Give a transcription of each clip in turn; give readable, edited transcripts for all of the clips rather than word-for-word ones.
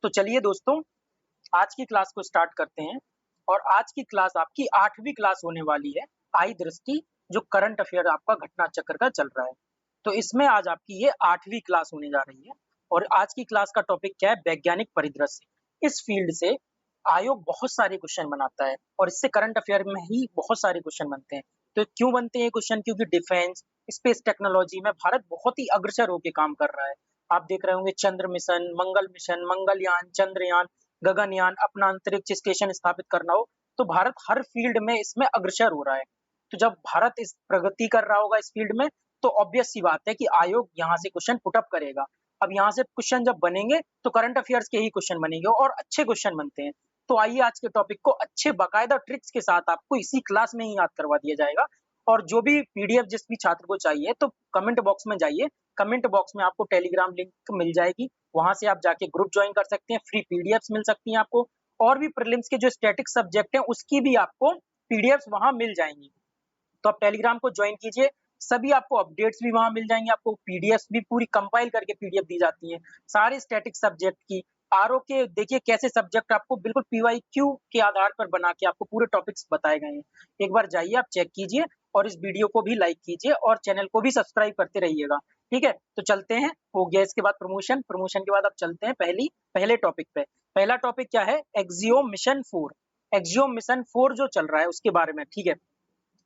तो चलिए दोस्तों, आज की क्लास को स्टार्ट करते हैं और आज की क्लास आपकी 8वीं क्लास होने वाली है, आई दृष्टि, जो करंट अफेयर आपका घटना चक्र का चल रहा है। तो इसमें आज आपकी ये 8वीं क्लास होने जा रही है और आज की क्लास का टॉपिक क्या है? वैज्ञानिक परिदृश्य। इस फील्ड से आयोग बहुत सारे क्वेश्चन बनाता है और इससे करंट अफेयर में ही बहुत सारे क्वेश्चन बनते हैं। तो क्यों बनते हैं क्वेश्चन? क्योंकि डिफेंस, स्पेस टेक्नोलॉजी में भारत बहुत ही अग्रसर होकर काम कर रहा है। आप देख रहे होंगे चंद्र मिशन, मंगलयान, चंद्रयान, गगनयान, अपना अंतरिक्ष स्टेशन स्थापित करना हो, तो भारत हर फील्ड में इसमें अग्रसर हो रहा है। तो जब भारत इस प्रगति कर रहा होगा इस फील्ड में, तो ऑब्वियस सी बात है कि आयोग यहाँ से क्वेश्चन पुट अप करेगा। अब यहाँ से क्वेश्चन जब बनेंगे तो करंट अफेयर्स के ही क्वेश्चन बनेंगे और अच्छे क्वेश्चन बनते हैं। तो आइए आज के टॉपिक को अच्छे बाकायदा ट्रिक्स के साथ आपको इसी क्लास में ही याद करवा दिया जाएगा। और जो भी पीडीएफ जिस भी छात्र को चाहिए तो कमेंट बॉक्स में जाइए, कमेंट बॉक्स में आपको टेलीग्राम लिंक मिल जाएगी, वहां से आप जाके ग्रुप ज्वाइन कर सकते हैं, फ्री पीडीएफ्स मिल सकती हैं आपको। और भी प्रीलिम्स के जो स्टैटिक सब्जेक्ट हैं उसकी भी आपको पीडीएफ्स वहां मिल जाएंगी। तो आप टेलीग्राम को ज्वाइन कीजिए, सभी आपको अपडेट्स भी वहां मिल जाएंगे, आपको पीडीएफ भी पूरी कंपाइल करके पीडीएफ दी जाती है सारे स्टैटिक सब्जेक्ट की। आरओ के देखिए कैसे सब्जेक्ट आपको बिल्कुल पीवाईक्यू के आधार पर बना के आपको पूरे टॉपिक्स बताए गए हैं। एक बार जाइए, आप चेक कीजिए और इस वीडियो को भी लाइक कीजिए और चैनल को भी सब्सक्राइब करते रहिएगा। ठीक है, तो चलते हैं। हो गया इसके बाद प्रमोशन के बाद अब चलते हैं पहले टॉपिक पे। पहला टॉपिक क्या है? Axiom mission 4। एक्सियोम मिशन 4 जो चल रहा है उसके बारे में। ठीक है,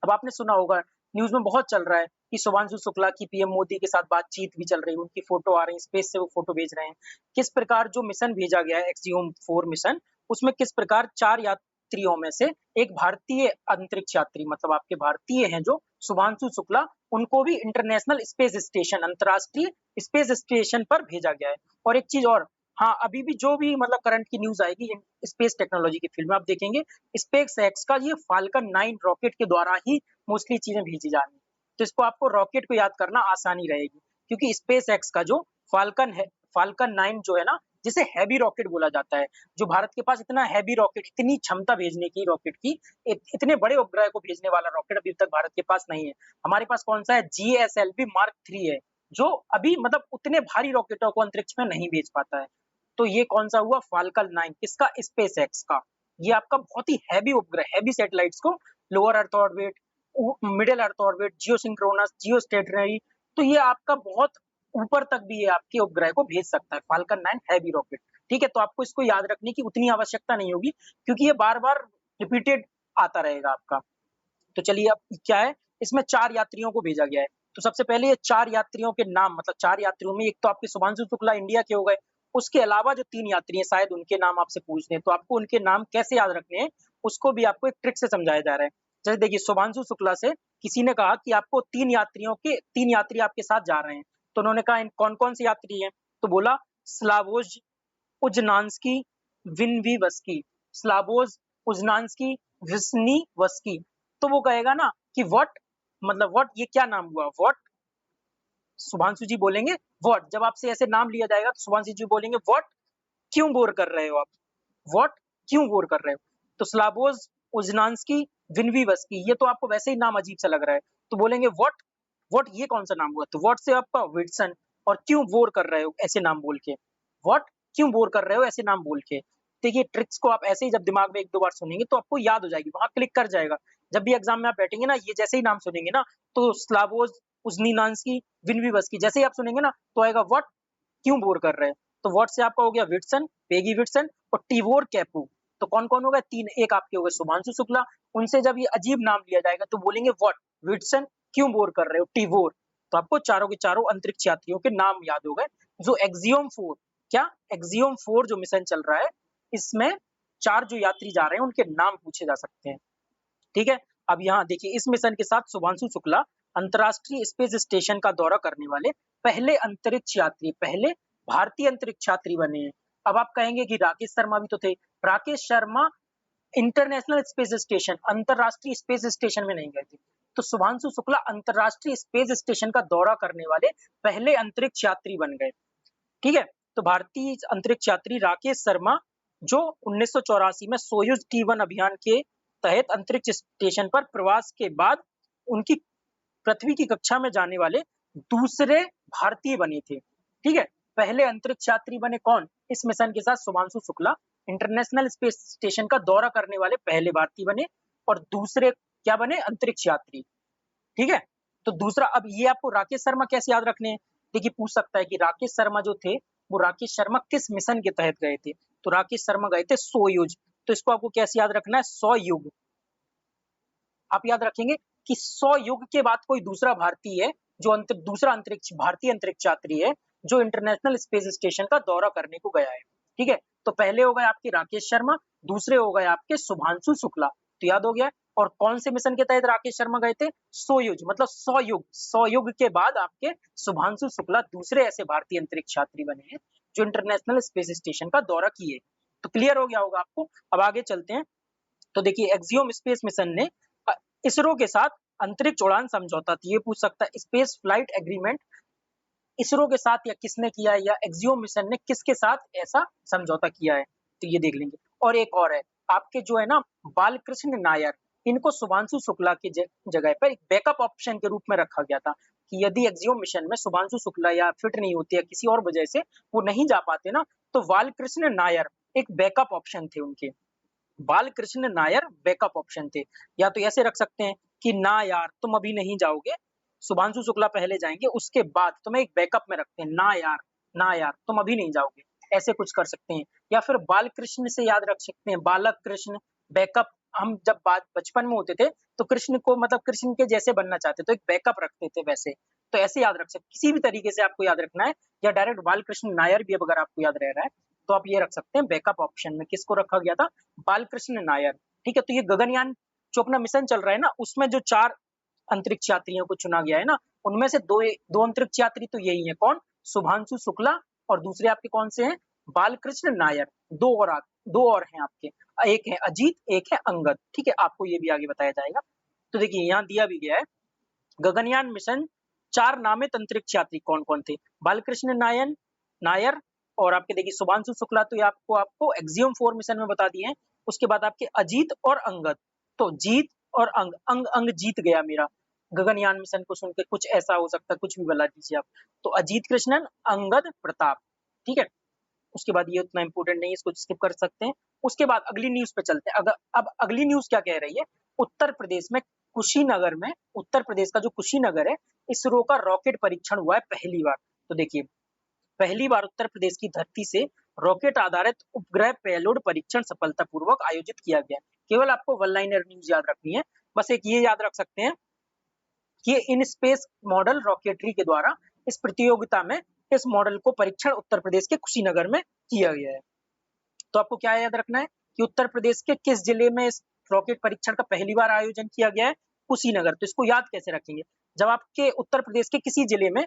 अब आपने सुना होगा, न्यूज में बहुत चल रहा है कि शुभांशु शुक्ला की पीएम मोदी के साथ बातचीत भी चल रही है, उनकी फोटो आ रही है, स्पेस से वो फोटो भेज रहे हैं। किस प्रकार जो मिशन भेजा गया है एक्सियोम 4 मिशन, उसमें किस प्रकार 4 यात्रियों में से एक भारतीय अंतरिक्ष यात्री, मतलब आपके भारतीय हैं जो शुभांशु शुक्ला, उनको भी इंटरनेशनल स्पेस स्टेशन, अंतरराष्ट्रीय स्पेस स्टेशन पर भेजा गया है। और एक चीज और, हाँ, अभी भी जो भी मतलब करंट की न्यूज आएगी स्पेस टेक्नोलॉजी की फील्ड में, आप देखेंगे स्पेस एक्स का ये फाल्कन 9 रॉकेट के द्वारा ही मोस्टली चीजें भेजी जा रही है। तो इसको आपको रॉकेट को याद करना आसानी रहेगी, क्योंकि स्पेस एक्स का जो फाल्कन है, फाल्कन 9 जो है ना, जिसे हैवी रॉकेट बोला जाता है, जो भारत के पास इतना हैवी रॉकेट, इतनी क्षमता भेजने की रॉकेट की, इतने बड़े उपग्रह को भेजने वाला रॉकेट अभी तक भारत के पास नहीं है। हमारे पास कौन सा है? GSLV Mark 3 है, जो अभी मतलब उतने भारी रॉकेटों को अंतरिक्ष में नहीं भेज पाता है। तो ये कौन सा हुआ? फाल्कन 9 किसका? स्पेस एक्स का। ये आपका बहुत ही हैवी उपग्रह, हैवी सैटेलाइट्स को lower earth orbit, middle earth orbit, geosynchronous, geostationary, तो ये आपका बहुत ऊपर तक भी ये आपके उपग्रह को भेज सकता है, फाल्कन 9 हैवी रॉकेट। ठीक है, तो आपको इसको याद रखने की उतनी आवश्यकता नहीं होगी, क्योंकि ये बार बार रिपीटेड आता रहेगा आपका। तो चलिए, अब क्या है, इसमें 4 यात्रियों को भेजा गया है। तो सबसे पहले ये 4 यात्रियों के नाम, मतलब 4 यात्रियों में एक तो आपके शुभांशु शुक्ला इंडिया के हो गए, उसके अलावा जो 3 यात्री हैं शायद उनके नाम आपसे पूछने हैं, तो आपको उनके नाम कैसे याद रखने हैं उसको भी आपको एक ट्रिक से समझाया जा रहा है। जैसे देखिए, शुभांशु शुक्ला से किसी ने कहा कि आपको 3 यात्री आपके साथ जा रहे हैं, तो उन्होंने कहा कौन कौन से यात्री हैं? तो बोला स्लावोज उजनान्स्की, विनवीवस्की, स्लावोज उजनान्स्की, विस्नीवस्की। तो वो कहेगा ना कि व्हाट, मतलब व्हाट, ये क्या नाम हुआ? व्हाट, शुभांशु जी बोलेंगे व्हाट। जब आपसे ऐसे नाम लिया जाएगा तो शुभांशु जी बोलेंगे व्हाट, क्यों बोर कर रहे हो आप? व्हाट, क्यों बोर कर रहे हो? तो स्लावोज उजनान्स्की, विनवीवस्की, ये तो आपको वैसे ही नाम अजीब सा लग रहा है, तो बोलेंगे व्हाट, व्हाट ये कौन सा नाम हुआ? तो व्हाट से आपका विटसन, और क्यों बोर कर रहे हो ऐसे नाम बोल के? व्हाट, क्यों बोर कर रहे हो ऐसे नाम बोल के? देखिए, ट्रिक्स को आप ऐसे ही जब दिमाग में 1-2 बार सुनेंगे तो आपको याद हो जाएगी, वहां क्लिक कर जाएगा। जब भी एग्जाम में आप बैठेंगे ना, ये जैसे ही नाम सुनेंगे ना, तो स्लावोज उजनीनान्स्की, विनवीवस्की, जैसे ही आप सुनेंगे ना तो आएगा व्हाट, क्यों बोर कर रहे हैं? तो व्हाट से आपका हो गया विटसन, पेगी विटसन और टिवोर कैपू। तो कौन कौन हो गए? 3। एक आपके हो गए शुभांशु शुक्ला, उनसे जब ये अजीब नाम लिया जाएगा तो बोलेंगे व्हाट, विटसन, क्यों बोर कर रहे हो, टिवोर। तो आपको चारों के चारों अंतरिक्ष यात्रियों के नाम याद हो गए। जो एक्सियोम 4, क्या एक्सियोम 4 जो मिशन चल रहा है, इसमें 4 जो यात्री जा रहे हैं उनके नाम पूछे जा सकते हैं। ठीक है, अब यहाँ देखिए, इस मिशन के साथ शुभांशु शुक्ला अंतरराष्ट्रीय स्पेस स्टेशन का दौरा करने वाले पहले अंतरिक्ष यात्री, पहले भारतीय अंतरिक्ष यात्री बने हैं। अब आप कहेंगे कि राकेश शर्मा भी तो थे। Rakesh Sharma international space station, अंतरराष्ट्रीय स्पेस स्टेशन में नहीं गए थे। तो शुभांशु शुक्ला अंतरराष्ट्रीय स्पेस स्टेशन का दौरा करने वाले पहले अंतरिक्ष यात्री बन गए। ठीक है, तो भारतीय अंतरिक्ष यात्री राकेश शर्मा, जो 1984 में सोयुज T1 अभियान के तहत अंतरिक्ष स्टेशन पर प्रवास के बाद उनकी पृथ्वी की कक्षा में जाने वाले दूसरे भारतीय बने थे। ठीक है, पहले अंतरिक्ष यात्री बने कौन इस मिशन के साथ? Shubhanshu Shukla international space station का दौरा करने वाले पहले भारतीय बने, और दूसरे क्या बने? अंतरिक्ष यात्री। ठीक है, तो दूसरा, अब ये आपको राकेश शर्मा कैसे याद रखने हैं? देखिए, पूछ सकता है कि राकेश शर्मा जो थे, वो राकेश शर्मा किस मिशन के तहत गए थे? तो राकेश शर्मा गए थे सोयूज। तो इसको आपको कैसे याद रखना है? सोयुग। आप याद रखेंगे कि सोयुग के बाद कोई दूसरा भारतीय है, जो दूसरा अंतरिक्ष भारतीय अंतरिक्ष यात्री है, जो इंटरनेशनल स्पेस स्टेशन का दौरा करने को गया है। ठीक है, तो पहले हो गए आपके राकेश शर्मा, दूसरे हो गए आपके शुभांशु शुक्ला। तो याद हो गया। और कौन से मिशन के तहत राकेश शर्मा गए थे? सोयुज, मतलब सोयुग। सोयुग के बाद आपके शुभांशु शुक्ला दूसरे ऐसे भारतीय अंतरिक्ष यात्री बने हैं जो इंटरनेशनल स्पेस स्टेशन का दौरा किए। तो क्लियर हो गया होगा आपको। अब आगे चलते हैं। तो देखिए, एक्सियोम स्पेस मिशन ने इसरो के साथ अंतरिक्ष उड़ान समझौता, ये पूछ सकता है स्पेस फ्लाइट एग्रीमेंट इसरो के साथ या किसने किया है, या एक्सियोम मिशन ने किसके साथ ऐसा समझौता किया है, तो ये देख लेंगे। और एक और है आपके जो है ना बालकृष्ण नायर, इनको शुभांशु शुक्ला की जगह पर एक बैकअप ऑप्शन के रूप में रखा गया था कि यदि एक्सियोम मिशन में शुभांशु शुक्ला या फिट नहीं होती है किसी और वजह से वो नहीं जा पाते ना, तो बालकृष्ण नायर एक बैकअप ऑप्शन थे उनके। बालकृष्ण नायर बैकअप ऑप्शन थे। या तो ऐसे रख सकते हैं कि ना यार तुम अभी नहीं जाओगे, शुभांशु शुक्ला पहले जाएंगे, उसके बाद तुम्हें एक बैकअप में रखते हैं, ना यार तुम अभी नहीं जाओगे, ऐसे कुछ कर सकते हैं। या फिर बालकृष्ण से याद रख सकते हैं, बालक कृष्ण बैकअप। हम जब बात बचपन में होते थे तो कृष्ण को मतलब कृष्ण के जैसे बनना चाहते तो एक बैकअप रखते थे वैसे। तो ऐसे याद रख सकते, किसी भी तरीके से आपको याद रखना है, या डायरेक्ट बालकृष्ण नायर भी अगर आपको याद रह रहा है तो आप ये रख सकते हैं बैकअप ऑप्शन में। किसको रखा गया था? बालकृष्ण नायर। ठीक है, तो ये गगनयान जो अपना मिशन चल रहा है ना, उसमें जो 4 अंतरिक्ष यात्रियों को चुना गया है ना, उनमें से दो अंतरिक्ष यात्री तो यही है, कौन? शुभांशु शुक्ला, और दूसरे आपके कौन से हैं? बालकृष्ण नायर। दो और हैं आपके, एक है अजीत, एक है अंगद। ठीक है, आपको ये भी आगे बताया जाएगा। तो देखिए, यहाँ दिया भी गया है गगनयान मिशन 4 नामित अंतरिक्ष यात्री कौन कौन थे? बालकृष्ण नायर, और आपके देखिए शुभांशु शुक्ला तो ये आपको आपको एक्सियम 4 मिशन में बता दिए हैं। उसके बाद आपके अजीत और अंगद। तो जीत और अंग जीत गया मेरा। गगनयान मिशन को सुन के कुछ ऐसा हो सकता है, कुछ भी बता दीजिए आप। तो अजीत कृष्णन, अंगद प्रताप। ठीक है, उसके बाद ये उतना इंपॉर्टेंट नहीं है, इसको स्किप कर सकते हैं। उसके बाद अगली न्यूज पे चलते हैं। अब अगली न्यूज क्या कह रही है? उत्तर प्रदेश में कुशीनगर में, उत्तर प्रदेश का जो कुशीनगर है, इसरो का रॉकेट परीक्षण हुआ है पहली बार। तो देखिए, पहली बार उत्तर प्रदेश की धरती से रॉकेट आधारित उपग्रह पेलोड परीक्षण सफलतापूर्वक आयोजित किया गया। केवल आपको वन लाइनर न्यूज याद रखनी है, बस एक ये याद रख सकते हैं कि इन स्पेस मॉडल रॉकेटरी के द्वारा इस प्रतियोगिता में इस मॉडल को परीक्षण उत्तर प्रदेश के कुशीनगर में किया गया है। तो आपको क्या याद रखना है कि उत्तर प्रदेश के किस जिले में इस रॉकेट परीक्षण का पहली बार आयोजन किया गया है? कुशीनगर। तो इसको याद कैसे रखेंगे? जब आपके उत्तर प्रदेश के किसी जिले में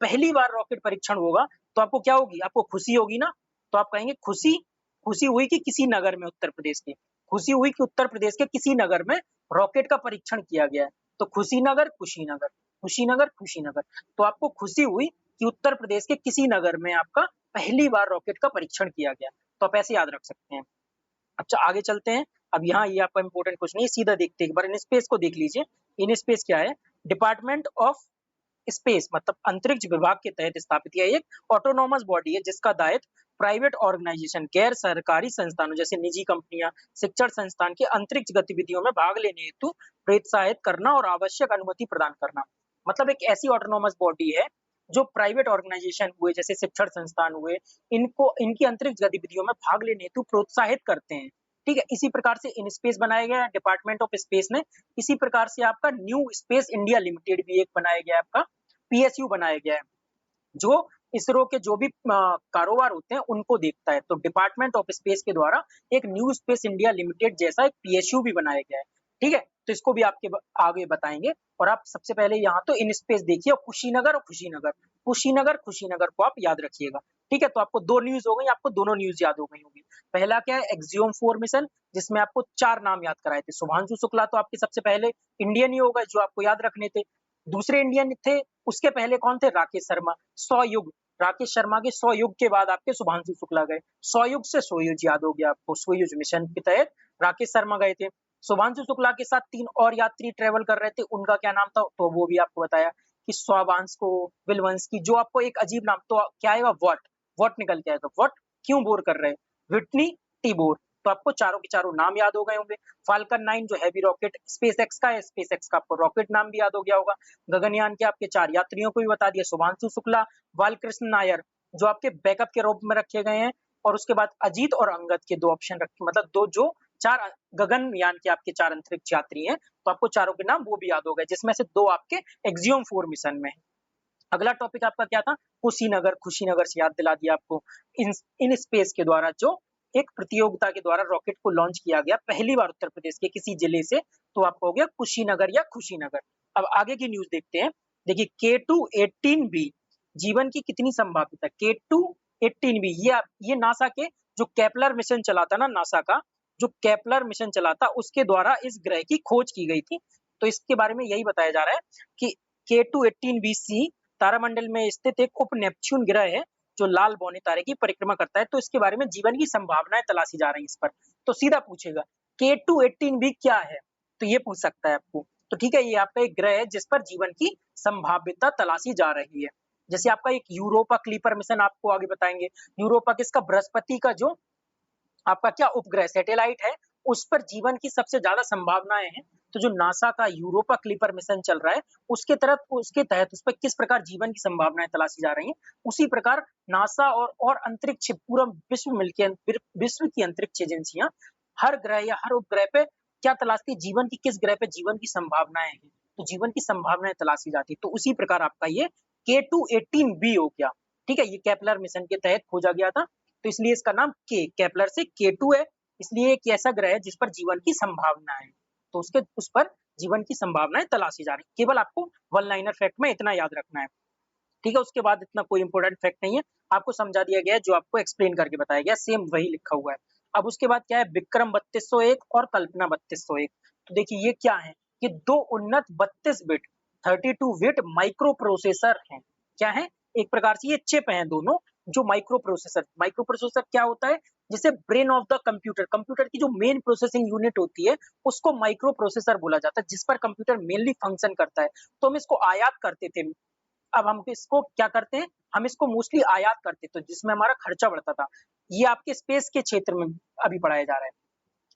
पहली बार रॉकेट परीक्षण होगा तो आपको क्या होगी? आपको खुशी होगी ना। तो आप कहेंगे खुशी खुशी हुई कि किसी नगर में उत्तर प्रदेश के, खुशी हुई कि उत्तर प्रदेश के किसी नगर में रॉकेट का परीक्षण किया गया है। तो खुशीनगर कुशीनगर, खुशीनगर कुशीनगर। तो आपको खुशी हुई कि उत्तर प्रदेश के किसी नगर में आपका पहली बार रॉकेट का परीक्षण किया गया। तो आप ऐसे याद रख सकते हैं। अच्छा, आगे चलते हैं। अब यहाँ ये आपका इंपॉर्टेंट क्वेश्चन नहीं, सीधा देखते हैं एक बार इन स्पेस को देख लीजिए। इन स्पेस क्या है? डिपार्टमेंट ऑफ स्पेस मतलब अंतरिक्ष विभाग के तहत स्थापित यह एक ऑटोनॉमस बॉडी है जिसका दायित्व प्राइवेट ऑर्गेनाइजेशन, गैर सरकारी संस्थानों जैसे निजी कंपनियां, शिक्षण संस्थान के अंतरिक्ष गतिविधियों में भाग लेने हेतु प्रोत्साहित करना और आवश्यक अनुमति प्रदान करना। मतलब एक ऐसी ऑटोनॉमस बॉडी है जो प्राइवेट ऑर्गेनाइजेशन हुए जैसे शिक्षण संस्थान हुए, इनको इनकी अंतरिक्ष गतिविधियों में भाग लेने हेतु प्रोत्साहित करते हैं। ठीक है, इसी प्रकार से इन स्पेस बनाया गया है डिपार्टमेंट ऑफ स्पेस ने। इसी प्रकार से आपका न्यू स्पेस इंडिया लिमिटेड भी एक बनाया गया है, आपका पीएसयू बनाया गया है, जो इसरो के जो भी कारोबार होते हैं उनको देखता है। तो डिपार्टमेंट ऑफ स्पेस के द्वारा एक न्यू स्पेस इंडिया लिमिटेड जैसा एक पीएसयू भी बनाया गया है। ठीक है, तो इसको भी आपके आगे बताएंगे। और आप सबसे पहले यहाँ तो इन स्पेस देखिए, कुशीनगर और खुशीनगर, कुशीनगर खुशीनगर को आप याद रखिएगा। ठीक है, तो आपको 2 न्यूज हो गई, आपको दोनों न्यूज याद हो गई होगी। पहला क्या है? एक्सियोम 4 मिशन, जिसमें आपको 4 नाम याद कराए थे। शुभांशु शुक्ला तो आपके सबसे पहले इंडियन ही होगा जो आपको याद रखने थे। दूसरे इंडियन थे, उसके पहले कौन थे? राकेश शर्मा। सोयुग, राकेश शर्मा के सोयुग के बाद आपके शुभांशु शुक्ला गए। सोयुग से सोयुज याद हो गया आपको, सोयुज मिशन के तहत राकेश शर्मा गए थे। शुभांशु शुक्ला के साथ 3 और यात्री ट्रेवल कर रहे थे, उनका क्या नाम था? तो वो भी आपको बताया कि स्वाबांश को विलवंश की, जो आपको एक अजीब नाम, तो क्या आएगा? वॉट, व्हाट निकल के आएगा, व्हाट क्यों बोर कर रहे हैं, व्हिटनी टी बोर। तो आपको चारों के चारों नाम याद हो गए होंगे। फाल्कन 9 जो हैवी रॉकेट स्पेसएक्स का है, स्पेसएक्स का आपको रॉकेट नाम भी याद हो गया होगा। गगनयान के आपके 4 यात्रियों को भी बता दिया, शुभांशु शुक्ला, बालकृष्ण नायर जो आपके बैकअप के रूप में रखे गए हैं, और उसके बाद अजीत और अंगद के 2 ऑप्शन रखे, मतलब 2 जो 4 गगनयान के आपके 4 अंतरिक्ष यात्री हैं, तो आपको चारों के नाम वो भी याद हो गए, जिसमें से 2 आपके एक्सियम 4 मिशन में है। अगला टॉपिक आपका क्या था, कुशीनगर। कुशीनगर से याद दिला दिया आपको, इन स्पेस के द्वारा जो एक प्रतियोगिता के द्वारा रॉकेट को लॉन्च किया गया पहली बार उत्तर प्रदेश के किसी जिले से, तो आपको हो गया कुशीनगर या खुशीनगर। अब आगे की न्यूज देखते हैं। देखिए K2-18B जीवन की कितनी संभाव्यता, K2-18B ये नासा के जो केपलर मिशन चला था ना, नासा का जो केपलर मिशन चला था उसके द्वारा इस ग्रह की खोज की गई थी। तो इसके बारे में यही बताया जा रहा है कि K2-18B तारामंडल में स्थित एक उप नेपच्यून ग्रह है जो लाल बौने तारे की परिक्रमा करता है। तो इसके बारे में जीवन की संभावनाएं तलाशी जा रही हैं इस पर। तो सीधा पूछेगा K2-18B क्या है, तो ये पूछ सकता है आपको। तो ठीक है, ये आपका एक ग्रह है जिस पर जीवन की संभाव्यता तलाशी जा रही है। जैसे आपका एक यूरोपा क्लीपर मिशन आपको आगे बताएंगे। यूरोपा किसका, बृहस्पति का जो आपका क्या उपग्रह सैटेलाइट है, उस पर जीवन की सबसे ज्यादा संभावनाएं हैं। तो जो नासा का यूरोपा क्लीपर मिशन चल रहा है उसके तहत उस पर किस प्रकार जीवन की संभावनाएं तलाशी जा रही हैं, उसी प्रकार नासा और अंतरिक्ष पूरा विश्व की अंतरिक्ष एजेंसियां हर ग्रह या हर उपग्रह पे क्या तलाशती, जीवन की किस ग्रह पे जीवन की संभावनाएं हैं, तो जीवन की संभावनाएं तलाशी जाती है। तो उसी प्रकार आपका ये K2-18B हो गया। ठीक है, ये केपलर मिशन के तहत खोजा गया था, तो इसलिए इसका नाम केपलर से K2 है, इसलिए एक ऐसा ग्रह है जिस पर जीवन की संभावना है, तो उस पर जीवन की संभावनाएं तलाशी जा रही है। केवल आपको वन लाइनर फैक्ट में इतना याद रखना है। ठीक है, उसके बाद इतना कोई इंपॉर्टेंट फैक्ट नहीं है, आपको समझा दिया गया है, जो आपको एक्सप्लेन करके बताया गया सेम वही लिखा हुआ है। अब उसके बाद क्या है, विक्रम 3201 और कल्पना 3201। तो देखिए ये क्या है, ये 2 उन्नत 32 बिट 32 बिट माइक्रो प्रोसेसर हैं। क्या है, एक प्रकार से ये चिप हैं दोनों, जो माइक्रो प्रोसेसर क्या होता है, जिसे ब्रेन ऑफ द कंप्यूटर की जो मेन प्रोसेसिंग यूनिट होती है उसको माइक्रो प्रोसेसर बोला जाता है, जिस पर कंप्यूटर मेनली फंक्शन करता है। तो हम इसको आयात करते थे, अब हम इसको क्या करते हैं, हम इसको मोस्टली आयात करते, तो जिसमें हमारा खर्चा बढ़ता था। ये आपके स्पेस के क्षेत्र में अभी पढ़ाया जा रहा है।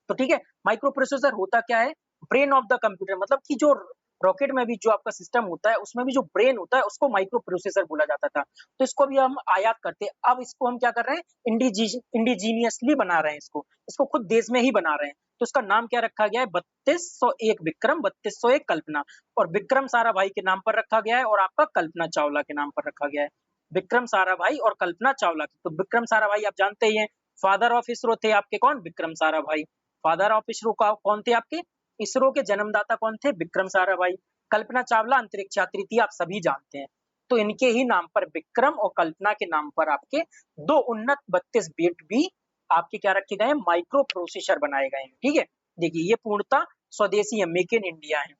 तो ठीक है, माइक्रो प्रोसेसर होता क्या है, ब्रेन ऑफ द कंप्यूटर, मतलब कि जो रॉकेट में भी जो आपका सिस्टम होता है उसमें भी जो ब्रेन होता है उसको माइक्रो प्रोसेसर बोला जाता था। तो इसको भी हम आयात करते हैं, अब इसको हम क्या कर रहे हैं, इंडिजीनियसली बना रहे हैं, इसको खुद देश में ही बना रहे हैं। तो इसका नाम क्या रखा गया है, 3201 विक्रम, 3201 कल्पना, और विक्रम साराभाई के नाम पर रखा गया है और आपका कल्पना चावला के नाम पर रखा गया है। विक्रम साराभाई और कल्पना चावला की, तो विक्रम साराभाई आप जानते ही हैं, फादर ऑफ इसरो थे आपके कौन, विक्रम साराभाई। फादर ऑफ इसरो का कौन थे आपके, इसरो के जन्मदाता कौन थे, विक्रम साराभाई। कल्पना चावला अंतरिक्ष यात्री थी, आप सभी जानते हैं। तो इनके ही नाम पर विक्रम और कल्पना के नाम पर आपके 2 उन्नत 32 बिट भी आपके क्या रखे गए हैं, माइक्रो प्रोसेसर बनाए गए हैं। ठीक है, देखिए ये पूर्णतः स्वदेशी है, मेक इन इंडिया है।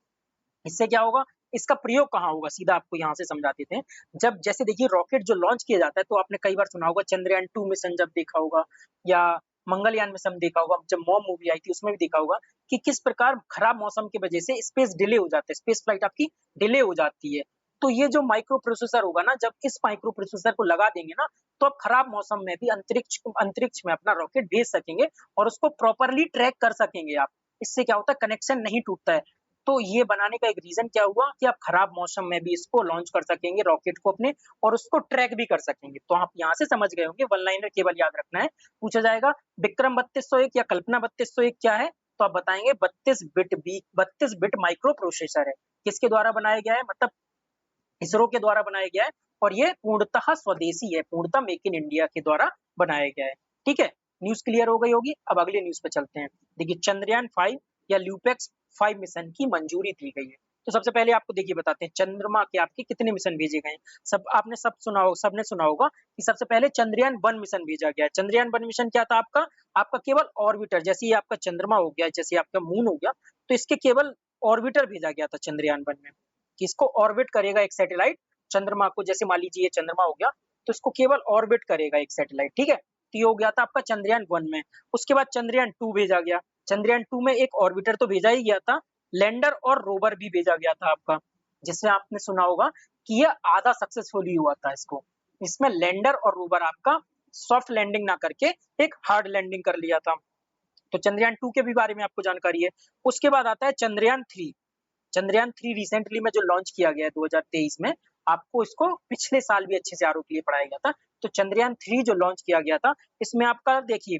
इससे क्या होगा, इसका प्रयोग कहाँ होगा, सीधा आपको यहाँ से समझा देते हैं। जब जैसे देखिए रॉकेट जो लॉन्च किया जाता है, तो आपने कई बार सुना होगा चंद्रयान 2 मिशन जब देखा होगा, या मंगलयान मिशन देखा होगा, जब मॉम मूवी आई थी उसमें भी देखा होगा कि किस प्रकार खराब मौसम की वजह से स्पेस डिले हो जाता है, स्पेस फ्लाइट आपकी डिले हो जाती है। तो ये जो माइक्रो प्रोसेसर होगा ना, जब इस माइक्रो प्रोसेसर को लगा देंगे ना, तो आप खराब मौसम में भी अंतरिक्ष में अपना रॉकेट भेज सकेंगे और उसको प्रॉपरली ट्रैक कर सकेंगे आप। इससे क्या होता है, कनेक्शन नहीं टूटता है। तो ये बनाने का एक रीजन क्या हुआ कि आप खराब मौसम में भी इसको लॉन्च कर सकेंगे रॉकेट को अपने, और उसको ट्रैक भी कर सकेंगे। तो आप यहाँ से समझ गए होंगे, वन लाइनर केवल याद रखना है। पूछा जाएगा विक्रम 3201 या कल्पना 3201 क्या है, तो आप बताएंगे 32 बिट माइक्रो प्रोसेसर है। किसके द्वारा बनाया गया है, मतलब इसरो के द्वारा बनाया गया है, और ये पूर्णतः स्वदेशी है, पूर्णतः मेक इन इंडिया के द्वारा बनाया गया है। ठीक है, न्यूज क्लियर हो गई होगी। अब अगले न्यूज पे चलते हैं। देखिए चंद्रयान 5 या ल्यूपेक्स 5 मिशन की मंजूरी दी गई है। तो सबसे पहले आपको देखिए बताते हैं चंद्रमा के आपके कितने मिशन भेजे गए हैं। सबने सुना होगा कि सबसे पहले चंद्रयान 1 मिशन भेजा गया है। चंद्रयान 1 मिशन क्या था आपका केवल ऑर्बिटर, जैसे ये आपका चंद्रमा हो गया, जैसे आपका मून हो गया, तो इसके केवल ऑर्बिटर भेजा गया था चंद्रयान 1 में, कि इसको ऑर्बिट करेगा एक सैटेलाइट चंद्रमा को। जैसे मान लीजिए ये चंद्रमा हो गया, तो इसको केवल ऑर्बिट करेगा एक सैटेलाइट। ठीक है, तो ये हो गया था आपका चंद्रयान 1 में। उसके बाद चंद्रयान 2 भेजा गया। चंद्रयान 2 में एक ऑर्बिटर तो भेजा ही गया था, लैंडर और रोवर भी भेजा गया था आपका, जिसमें आपने सुना होगा कि यह आधा सक्सेसफुली हुआ था। इसमें लैंडर और रोवर आपका सॉफ्ट लैंडिंग ना करके एक हार्ड लैंडिंग कर लिया था। तो चंद्रयान 2 के भी बारे में आपको जानकारी है। उसके बाद आता है चंद्रयान 3। चंद्रयान 3 रिसेंटली में जो लॉन्च किया गया है 2023 में, आपको इसको पिछले साल भी अच्छे से आरओ के लिए पढ़ाया गया था। तो चंद्रयान 3 जो लॉन्च किया गया था, इसमें आपका देखिए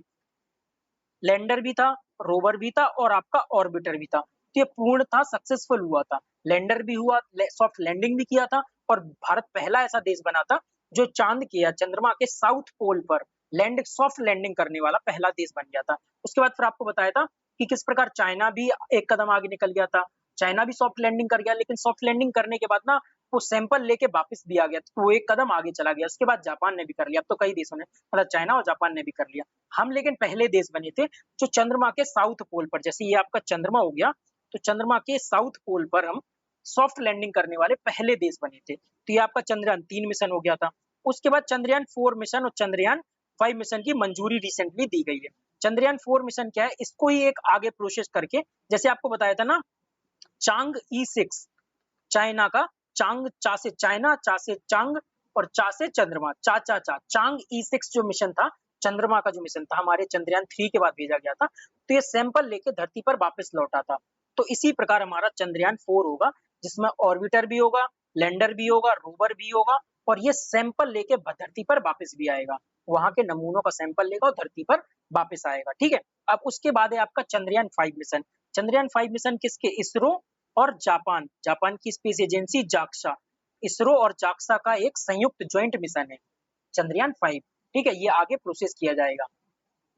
लैंडर भी था, रोवर भी था और आपका ऑर्बिटर भी था। तो ये पूर्णतः सक्सेसफुल हुआ था। लैंडर भी हुआ, सॉफ्ट लैंडिंग भी किया था और भारत पहला ऐसा देश बना था जो चांद के या चंद्रमा के साउथ पोल पर सॉफ्ट लैंडिंग करने वाला पहला देश बन गया था। उसके बाद फिर आपको बताया था कि किस प्रकार चाइना भी एक कदम आगे निकल गया था। चाइना भी सॉफ्ट लैंडिंग कर गया, लेकिन सॉफ्ट लैंडिंग करने के बाद ना वो सैंपल लेके वापस भी आ गया, तो वो एक कदम आगे चला गया। उसके बाद जापान ने भी कर लिया। अब तो कई देशों ने, मतलब चाइना और जापान ने भी कर लिया। हम लेकिन पहले देश बने थे जो चंद्रमा के साउथ पोल पर, जैसे ये आपका चंद्रमा हो गया, तो चंद्रमा के साउथ पोल पर हम सॉफ्ट लैंडिंग करने वाले पहले देश बने थे। तो ये आपका चंद्रयान 3 मिशन हो गया था। उसके बाद चंद्रयान 4 मिशन और चंद्रयान 5 मिशन की मंजूरी रिसेंटली दी गई है। चंद्रयान 4 मिशन क्या है, इसको ही एक आगे प्रोसेस करके, जैसे आपको बताया था ना चांग ई6, चाइना का चांग, चा से चाइना, चा से चांग और चा से चंद्रमा, चा चा चा, चांग ई6 जो मिशन था, चंद्रमा का जो मिशन था, हमारे चंद्रयान 3 के बाद भेजा गया था। तो ये सैंपल लेके धरती पर वापस लौटा था। तो इसी प्रकार हमारा चंद्रयान 4 होगा, जिसमें ऑर्बिटर भी होगा, लैंडर भी होगा, रोवर भी होगा और ये सैंपल लेके धरती पर वापस भी आएगा। वहां के नमूनों का सैंपल लेगा और धरती पर वापस आएगा। ठीक है। अब उसके बाद है आपका चंद्रयान 5 मिशन। चंद्रयान 5 मिशन किसके, इसरो और जापान, जापान की स्पेस एजेंसी जाक्सा, इसरो और जाक्सा का एक संयुक्त ज्वाइंट मिशन है चंद्रयान 5। ठीक है, ये आगे प्रोसेस किया जाएगा।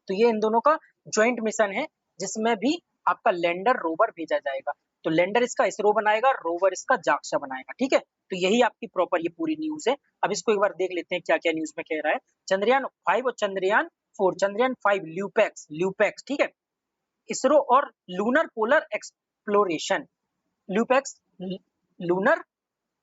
तो ये इन दोनों का ज्वाइंट मिशन है, जिसमें भी आपका लैंडर रोवर भेजा जाएगा। तो लैंडर इसका इसरो बनाएगा, रोवर इसका जाक्सा बनाएगा। ठीक है, तो यही आपकी प्रॉपर ये पूरी न्यूज है। अब इसको एक बार देख लेते हैं क्या क्या न्यूज में कह रहा है। चंद्रयान 5 और चंद्रयान 4, चंद्रयान 5 ल्यूपैक्स, ल्यूपैक्स ठीक है, इसरो और lunar polar exploration, LUPEX lunar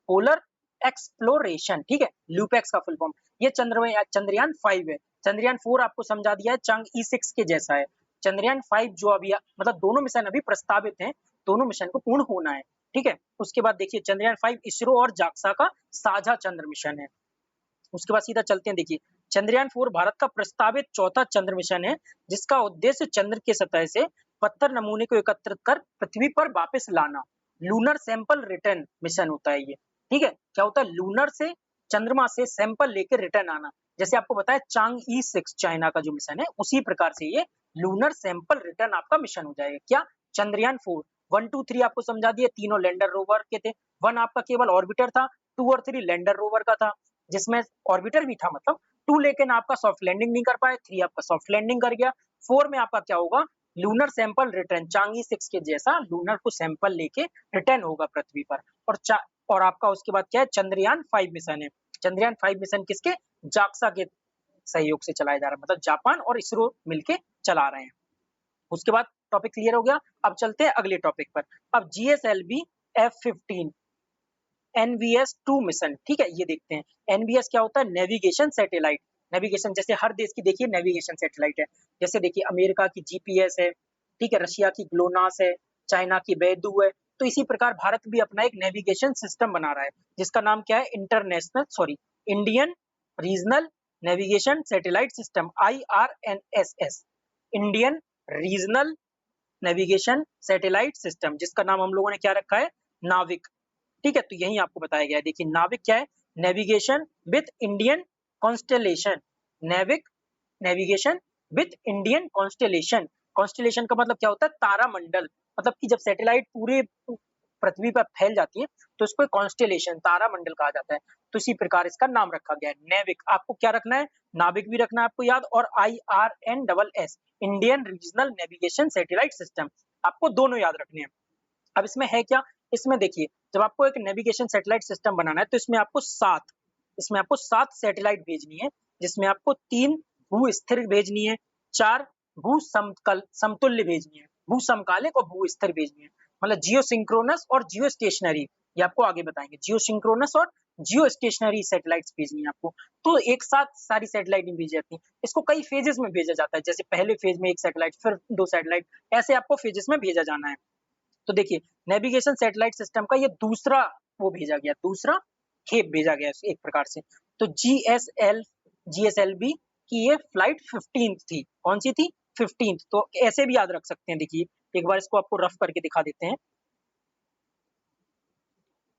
polar exploration. ठीक है, ल्यूपैक्स का फुल फॉर्म। ये चंद्रयान 5 है। चंद्रयान 4 आपको समझा दिया है, चांग ई6 के जैसा है। चंद्रयान 5 जो अभी मतलब दोनों मिशन अभी प्रस्तावित हैं, दोनों मिशन को पूर्ण होना है। ठीक है, उसके बाद देखिए चंद्रयान 5 इसरो और जाक्सा का साझा चंद्र मिशन है। उसके बाद सीधा चलते हैं, देखिए चंद्रयान 4 भारत का प्रस्तावित चौथा चंद्र मिशन है, जिसका उद्देश्य चंद्र के सतह से पत्थर नमूने को एकत्रित कर पृथ्वी पर वापस लाना, लूनर सैंपल रिटर्न मिशन होता है ये। ठीक है, क्या होता है, लूनर से चंद्रमा से सैंपल लेकर रिटर्न आना। जैसे आपको बताया चांग ई6 चाइना का जो मिशन है, उसी प्रकार से ये लूनर सैंपल रिटर्न आपका मिशन हो जाएगा। क्या, चंद्रयान 4 1 2 3 आपको समझा दिया, तीनों लैंडर रोवर के थे। 1 आपका केवल ऑर्बिटर था, 2 और 3 लैंडर रोवर का था, जिसमें ऑर्बिटर भी था, मतलब 2 लेकिन आपका सॉफ्ट लैंडिंग नहीं कर पाए, 3 आपका सॉफ्ट लैंडिंग कर गया। 4 में आपका क्या होगा, लूनर सैंपल रिटर्न, चांगी 6 के जैसा लूनर को सैंपल लेके रिटर्न होगा पृथ्वी पर। और आपका उसके बाद क्या है, चंद्रयान 5 मिशन है। चंद्रयान 5 मिशन किसके, जाक्सा के सहयोग से चलाया जा रहा है, मतलब जापान और इसरो मिलके चला रहे हैं। उसके बाद टॉपिक क्लियर हो गया। अब चलते हैं अगले टॉपिक पर। अब GSLV F15 NVS-2 मिशन। ठीक है, ये देखते हैं एनवीएस क्या होता है, नेविगेशन सैटेलाइट। नेविगेशन जैसे हर देश की देखिए नेविगेशन सैटेलाइट है, जैसे देखिए अमेरिका की जीपीएस है, ठीक है, रशिया की ग्लोनास है, चाइना की बेदू है। तो इसी प्रकार भारत भी अपना एक नेविगेशन सिस्टम बना रहा है, जिसका नाम क्या है, Indian regional navigation satellite system, IRNSS, Indian regional navigation satellite system, जिसका नाम हम लोगों ने क्या रखा है, नाविक। ठीक है, तो यही आपको बताया गया है। देखिए नाविक क्या है, navigation with Indian constellation, NavIC navigation with Indian constellation. Constellation का मतलब क्या होता है, तारामंडल। मतलब कि जब सैटेलाइट पूरे पृथ्वी पर फैल जाती है तो इसको कॉन्स्टेलेशन, तारामंडल कहा जाता है। तो इसी प्रकार इसका नाम रखा गया है नेविक। आपको क्या रखना है, नाविक भी रखना है आपको याद, और IRNSS, Indian regional navigation satellite system, आपको दोनों याद रखने हैं। अब इसमें है क्या, इसमें देखिए जब आपको एक नेविगेशन सैटेलाइट सिस्टम बनाना है तो इसमें आपको 7 सैटेलाइट भेजनी है, जिसमें आपको 3 भू स्थिर भेजनी है, 4 भू समतुल्य भेजनी है, भू समकालिक और भू स्थिर भेजनी है, मतलब जियो सिंक्रोनस और जियो स्टेशनरी। ये आपको आगे बताएंगे, जियो सिंक्रोनस और जियो स्टेशनरी सैटेलाइट्स भेजनी है आपको। तो एक साथ सारी सैटेलाइट नहीं भेजी जाती, इसको कई फेजेस में भेजा जाता है, जैसे पहले फेज में 1 सैटेलाइट, फिर 2 सैटेलाइट, ऐसे आपको फेजेस में भेजा जाना है। तो देखिए नेविगेशन सैटेलाइट सिस्टम का ये दूसरा वो भेजा गया, दूसरा खेप भेजा गया एक प्रकार से। तो जीएसएलवी आपकी ये फ्लाइट 15th थी। कौन सी थी? 15th। तो ऐसे भी याद रख सकते हैं। देखिए, एक बार इसको आपको रफ करके दिखा देते हैं।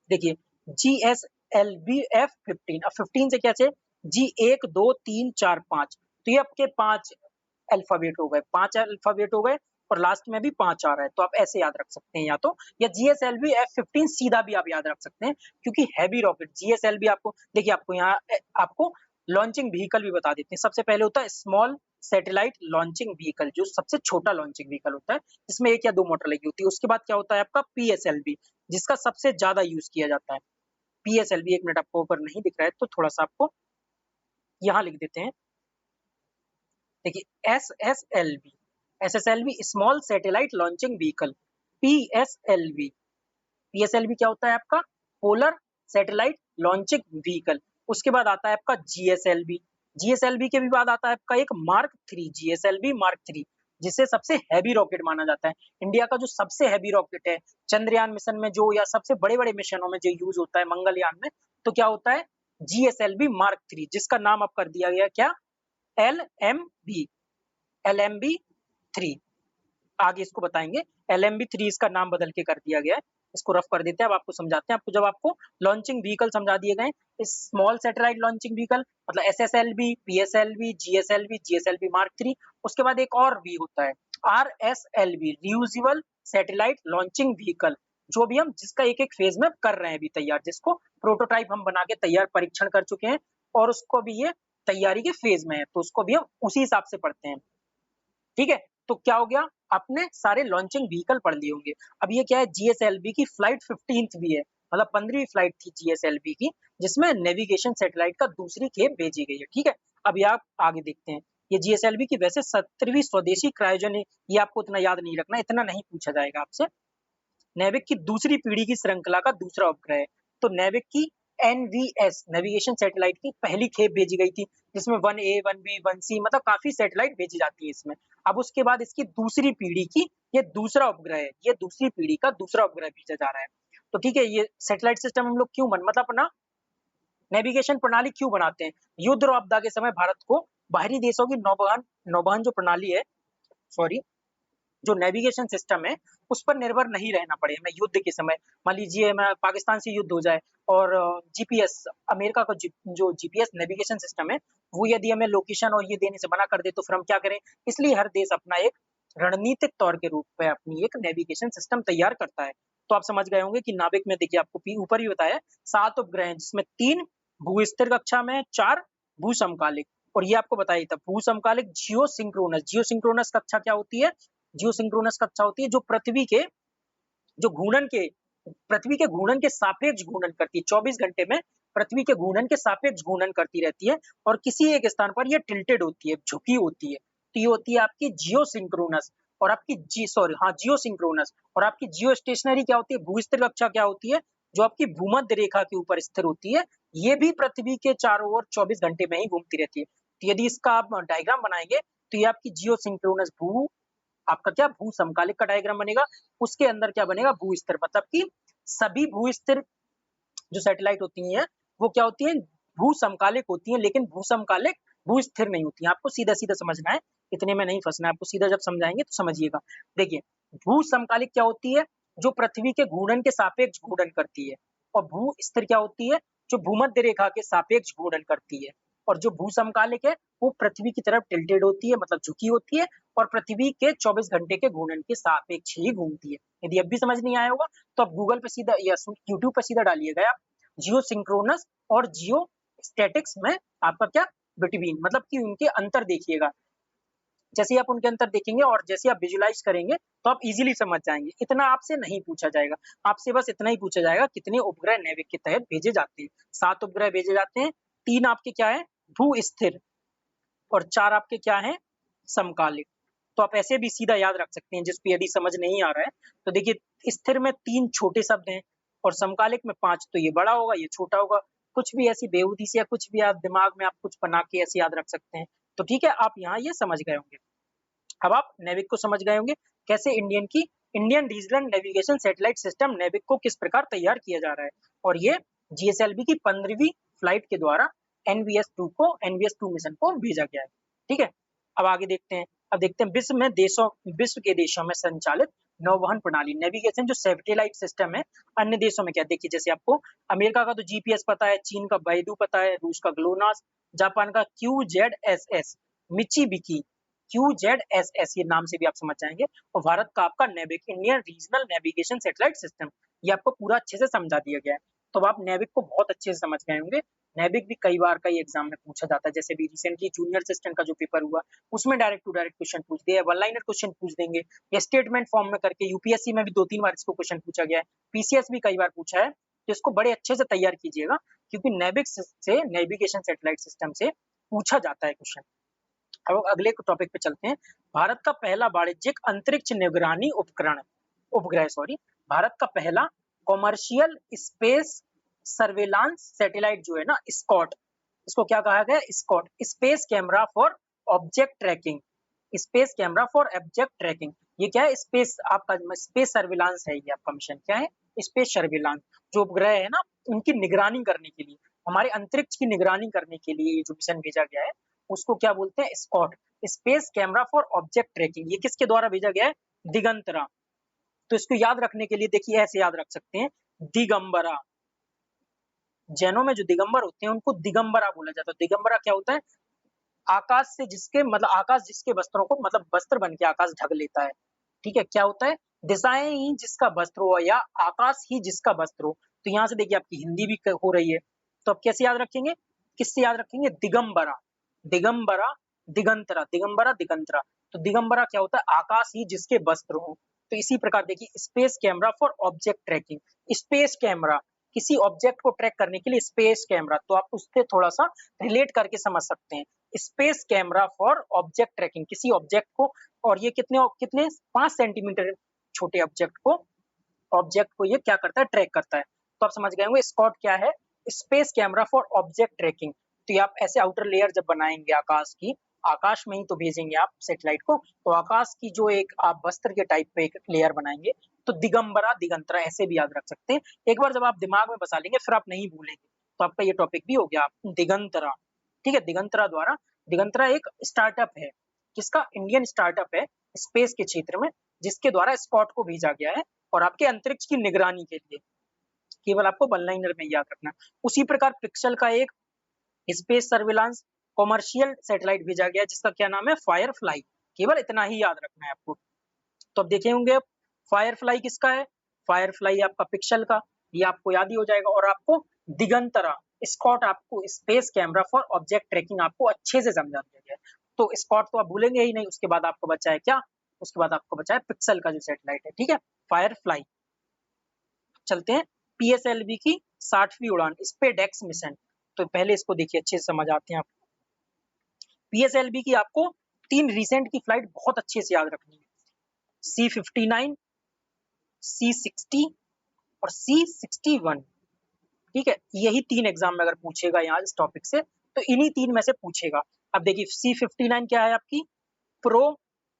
देखिए, GSLV F15। अब 15 से कैसे? G 1 2 3 4 5, तो ये आपके 5 अल्फाबेट हो गए, 5 अल्फाबेट हो गए और लास्ट में भी 5 आ रहा है, तो आप ऐसे याद रख सकते हैं या तो, या GSLV F15 सीधा भी आप याद रख सकते हैं, क्योंकि हैवी रॉकेट GSLV आपको देखिए, आपको यहाँ आपको लॉन्चिंग व्हीकल भी बता देते हैं। सबसे पहले होता है स्मॉल सैटेलाइट लॉन्चिंग व्हीकल, जो सबसे छोटा लॉन्चिंग व्हीकल होता है, जिसमें 1 या 2 मोटर लगी होती है। उसके बाद क्या होता है आपका PSLV, जिसका सबसे ज्यादा यूज किया जाता है। PSLV, 1 मिनट, आपको ऊपर नहीं दिख रहा है तो थोड़ा सा आपको यहाँ लिख देते हैं। देखिए, SSLV small satellite launching vehicle. PSLV क्या होता है आपका? Polar satellite launching vehicle. उसके बाद आता है आपका GSLV के भी बाद आता है आपका एक मार्क 3, GSLV मार्क 3, जिसे सबसे हैवी रॉकेट माना जाता है। इंडिया का जो सबसे हैवी रॉकेट है, चंद्रयान मिशन में जो, या सबसे बड़े बड़े मिशनों में जो यूज होता है, मंगलयान में, तो क्या होता है? GSLV मार्क 3, जिसका नाम अब कर दिया गया क्या? LMB, LMB 3। आगे इसको बताएंगे। LMB 3 इसका नाम बदल के कर दिया गया है। इसको रफ कर देते हैं, अब आपको समझाते हैं। आपको जब आपको लॉन्चिंग व्हीकल समझा दिए गए, इस स्मॉल सैटेलाइट लॉन्चिंग व्हीकल मतलब SSLV, PSLV, GSLV मार्क 3। उसके बाद एक और भी होता है RSLV, reusable satellite launching vehicle, जो भी हम जिसका एक एक फेज में कर रहे हैं अभी तैयार, जिसको प्रोटोटाइप हम बना के तैयार परीक्षण कर चुके हैं और उसको भी ये तैयारी के फेज में है, तो उसको भी हम उसी हिसाब से पढ़ते हैं। ठीक है, तो क्या हो गया? आपने सारे लॉन्चिंग व्हीकल पढ़ लिए होंगे। अब ये क्या है? GSLV की फ्लाइट 15th भी है, मतलब 15वीं फ्लाइट थी GSLV की, जिसमें नेविगेशन सैटेलाइट का दूसरी खेप भेजी गई है। ठीक है, अब ये आप आगे देखते हैं। ये GSLV की वैसे 17वीं स्वदेशी क्रायोजन है, ये आपको उतना याद नहीं रखना, इतना नहीं पूछा जाएगा आपसे। नेविक की दूसरी पीढ़ी की श्रृंखला का दूसरा उपग्रह है। तो नेविक की NVS नेविगेशन सैटेलाइट की पहली खेप भेजी गई थी, जिसमें 1A 1B 1C मतलब काफी सैटेलाइट भेजी जाती है इसमें। अब उसके बाद इसकी दूसरी पीढ़ी की ये दूसरा उपग्रह है, ये दूसरी पीढ़ी का दूसरा उपग्रह भेजा जा रहा है। तो ठीक है, ये सैटेलाइट सिस्टम हम लोग क्यों मतलब अपना नेविगेशन प्रणाली क्यों बनाते हैं? युद्ध और आपदा के समय भारत को बाहरी देशों की नौवहन नौवहन जो प्रणाली है, सॉरी, जो नेविगेशन सिस्टम है, उस पर निर्भर नहीं रहना पड़े हमें युद्ध के समय। मान लीजिए मैं पाकिस्तान से युद्ध हो जाए और जीपीएस, अमेरिका का जो जीपीएस नेविगेशन सिस्टम है, वो यदि हमें लोकेशन और ये देने से मना कर दे, तो फिर हम क्या करें? इसलिए हर देश अपना एक रणनीतिक तौर के रूप में अपनी एक नेविगेशन सिस्टम तैयार करता है। तो आप समझ गए होंगे कि नाविक में देखिए, आपको ऊपर ही बताया 7 उपग्रह हैं, जिसमें 3 भू-स्थिर कक्षा में, 4 भू-समकालिक। और ये आपको बताया था, भू-समकालिक जियो सिंक्रोनस कक्षा क्या होती है? जियोसिंक्रोनस कक्षा होती है जो जो घूर्णन के पृथ्वी के घूर्णन के सापेक्ष घूर्णन करती है। 24 घंटे में पृथ्वी के घूर्णन के सापेक्ष घूर्णन करती रहती है और किसी एक स्थान पर ये टिल्टेड होती है, झुकी होती है। तो ये होती है आपकी जियोसिंक्रोनस। और आपकी जियोसिंक्रोनस। और आपकी जियो स्टेशनरी क्या होती है? भू-स्थिर कक्षा क्या होती है? जो आपकी भूमध्य रेखा के ऊपर स्थिर होती है। ये भी पृथ्वी के चारों ओर 24 घंटे में ही घूमती रहती है। तो यदि इसका आप डायग्राम बनाएंगे, तो ये आपकी जियोसिंक्रोनस आपका क्या भू समकालिक का डायग्राम बनेगा। उसके अंदर क्या बनेगा? भू स्थिर, मतलब कि सभी भू स्थिर जो सैटेलाइट होती हैं, वो क्या होती हैं? भू समकालिक होती हैं, लेकिन भू समकालिक भू स्थिर नहीं होती हैं। आपको सीधा सीधा समझना है, इतने में नहीं फंसना है। आपको सीधा जब समझाएंगे तो समझिएगा। देखिए, भू समकालिक क्या होती है? जो पृथ्वी के घूर्णन के सापेक्ष घूर्णन करती है। और भू स्थिर क्या होती है? जो भूमध्य रेखा के सापेक्ष घूर्णन करती है। और जो भू समकालिक है, वो पृथ्वी की तरफ टिल्टेड होती है, मतलब झुकी होती है, और पृथ्वी के 24 घंटे के घूर्णन के सापेक्ष ही घूमती है। यदि अब भी समझ नहीं आया होगा, तो आप गूगल पे सीधा या यूट्यूब पे सीधा डालिएगा आप जियो सिंक्रोनस और जियो स्टैटिक्स में आपका क्या बिटवीन, मतलब कि उनके अंतर देखिएगा। जैसे आप उनके अंतर देखेंगे और जैसे आप विजुलाइज करेंगे, तो आप इजीली समझ जाएंगे। इतना आपसे नहीं पूछा जाएगा, आपसे बस इतना ही पूछा जाएगा कितने उपग्रह नेविक के तहत भेजे जाते हैं। 7 उपग्रह भेजे जाते हैं। 3 आपके क्या है? भू स्थिर। और 4 आपके क्या है? समकालिक। तो आप ऐसे भी सीधा याद रख सकते हैं, जिसको यदि समझ नहीं आ रहा है। तो देखिए, स्थिर में 3 छोटे शब्द हैं और समकालिक में 5, तो ये बड़ा होगा, ये छोटा होगा। कुछ भी ऐसी बेहूदी से या कुछ भी आप दिमाग में आप कुछ बना के ऐसे याद रख सकते हैं। तो ठीक है, आप यहाँ ये समझ गए होंगे। अब आप नेविक को समझ गए होंगे, कैसे Indian regional navigation satellite system NavIC को किस प्रकार तैयार किया जा रहा है। और ये GSLV की 15वीं फ्लाइट के द्वारा NVS 2 मिशन को भेजा गया है। ठीक है, अब आगे देखते हैं। अब देखते हैं विश्व के देशों में संचालित नौवहन प्रणाली नेविगेशन जो सैटेलाइट सिस्टम है अन्य देशों में क्या, देखिए जैसे आपको अमेरिका का तो जीपीएस पता है, चीन का बैडू पता है, रूस का ग्लोनास, जापान का क्यूजेडएसएस, मिचिबिकी क्यूजेडएसएस, ये नाम से भी आप समझ जाएंगे, और भारत का आपका NavIC Indian regional navigation satellite system, ये आपको पूरा अच्छे से समझा दिया गया है। तो आप नेविक को बहुत अच्छे से समझ गए होंगे। नेविक भी कई बार कई एग्जाम में पूछा जाता है, जैसे भी रिसेंटली जूनियर असिस्टेंट का जो पेपर हुआ उसमें डायरेक्ट टू डायरेक्ट क्वेश्चन पूछ दिया, वन लाइनर क्वेश्चन पूछ देंगे, या स्टेटमेंट फॉर्म में करके यूपीएससी में भी 2-3 बार इसको क्वेश्चन पूछा गया है, पीसीएस भी कई बार पूछा है, तो इसको बड़े अच्छे से तैयार कीजिएगा, क्योंकि नेविक से नेविगेशन सैटेलाइट सिस्टम से पूछा जाता है क्वेश्चन। अब अगले टॉपिक पे चलते हैं। भारत का पहला वाणिज्यिक अंतरिक्ष निगरानी उपग्रह भारत का पहला कॉमर्शियल स्पेस सर्वेलांस सैटेलाइट जो है ना स्कॉट, इसको क्या कहा गया, SCOT space camera for object tracking, space camera for object tracking, ये क्या है, स्पेस आपका स्पेस सर्विलांस है, ये आपका मिशन क्या है, स्पेस सर्विलांस, जो उपग्रह है ना उनकी निगरानी करने के लिए, हमारे अंतरिक्ष की निगरानी करने के लिए ये जो मिशन भेजा गया है उसको क्या बोलते हैं, SCOT space camera for object tracking. ये किसके द्वारा भेजा गया है, दिगंतरा। तो इसको याद रखने के लिए देखिए ऐसे याद रख सकते हैं, दिगंबरा, जैनों में जो दिगंबर होते हैं उनको दिगंबरा बोला जाता है। दिगंबरा क्या होता है, आकाश से जिसके मतलब आकाश जिसके वस्त्रों को मतलब वस्त्र बन के आकाश ढक लेता है, ठीक है, क्या होता है, दिशाएं ही जिसका वस्त्र हो या आकाश ही जिसका वस्त्र हो। तो यहाँ से देखिए आपकी हिंदी भी हो रही है, तो अब कैसे याद रखेंगे, किससे याद रखेंगे, दिगंबरा, दिगंबरा दिगंतरा, दिगंबरा दिगंतरा। तो दिगंबरा क्या होता है, आकाश ही जिसके वस्त्र हो। तो इसी प्रकार देखिए space camera for object tracking, space camera किसी ऑब्जेक्ट को ट्रैक करने के लिए स्पेस कैमरा, तो आप उससे थोड़ा सा रिलेट करके समझ सकते हैं, space camera for object trekking किसी ऑब्जेक्ट को, और ये कितने कितने 5 सेंटीमीटर छोटे ऑब्जेक्ट को ये क्या करता है, ट्रैक करता है। तो आप समझ गए होंगे स्कॉट क्या है, space camera for object trekking. तो ये आप ऐसे आउटर लेयर जब बनाएंगे आकाश की, आकाश में ही तो भेजेंगे आप सैटेलाइट को, तो आकाश की जो एक आप वस्त्र के टाइप पे एक लेयर बनाएंगे, तो दिगंबरा दिगंतरा ऐसे भी याद रख सकते हैं। एक बार जब आप दिमाग में बसा लेंगे फिर आप नहीं भूलेंगे, तो आपका ये टॉपिक भी हो गया दिगंतरा, ठीक है। दिगंतरा एक स्टार्टअप है, किसका, इंडियन स्टार्टअप है स्पेस के क्षेत्र में, जिसके द्वारा स्कॉट को भेजा गया है और आपके अंतरिक्ष की निगरानी के लिए, केवल आपको वन लाइनर में याद रखना। उसी प्रकार पिक्सल का एक स्पेस सर्विलांस कॉमर्शियल सैटेलाइट भेजा गया जिसका क्या नाम है, फायरफ्लाई, केवल इतना ही याद रखना है आपको। तो अब देखे होंगे फायरफ्लाई किसका है, फायरफ्लाई आपका पिक्सल का, ये आपको याद ही हो जाएगा। और आपको दिगंतरा स्कॉट आपको space camera for object trekking आपको अच्छे से समझा दिया गया है। तो स्कॉट तो आप भूलेंगे ही नहीं, उसके बाद आपको बचा है क्या, उसके बाद आपको बचा है पिक्सल का जो सैटेलाइट है, ठीक है, फायरफ्लाई। चलते हैं पीएसएलवी की 60वीं उड़ान स्पेडेक्स मिशन। तो पहले इसको देखिए अच्छे से समझ आते हैं आप। पीएसएलवी की आपको 3 रिसेंट की फ्लाइट बहुत अच्छे से याद रखनी है, C-59, C-60 और C-61, ठीक है। यही 3 एग्जाम में अगर पूछेगा यहाँ इस टॉपिक से तो इन्हीं 3 में से पूछेगा। अब देखिए C-59 क्या है आपकी, प्रो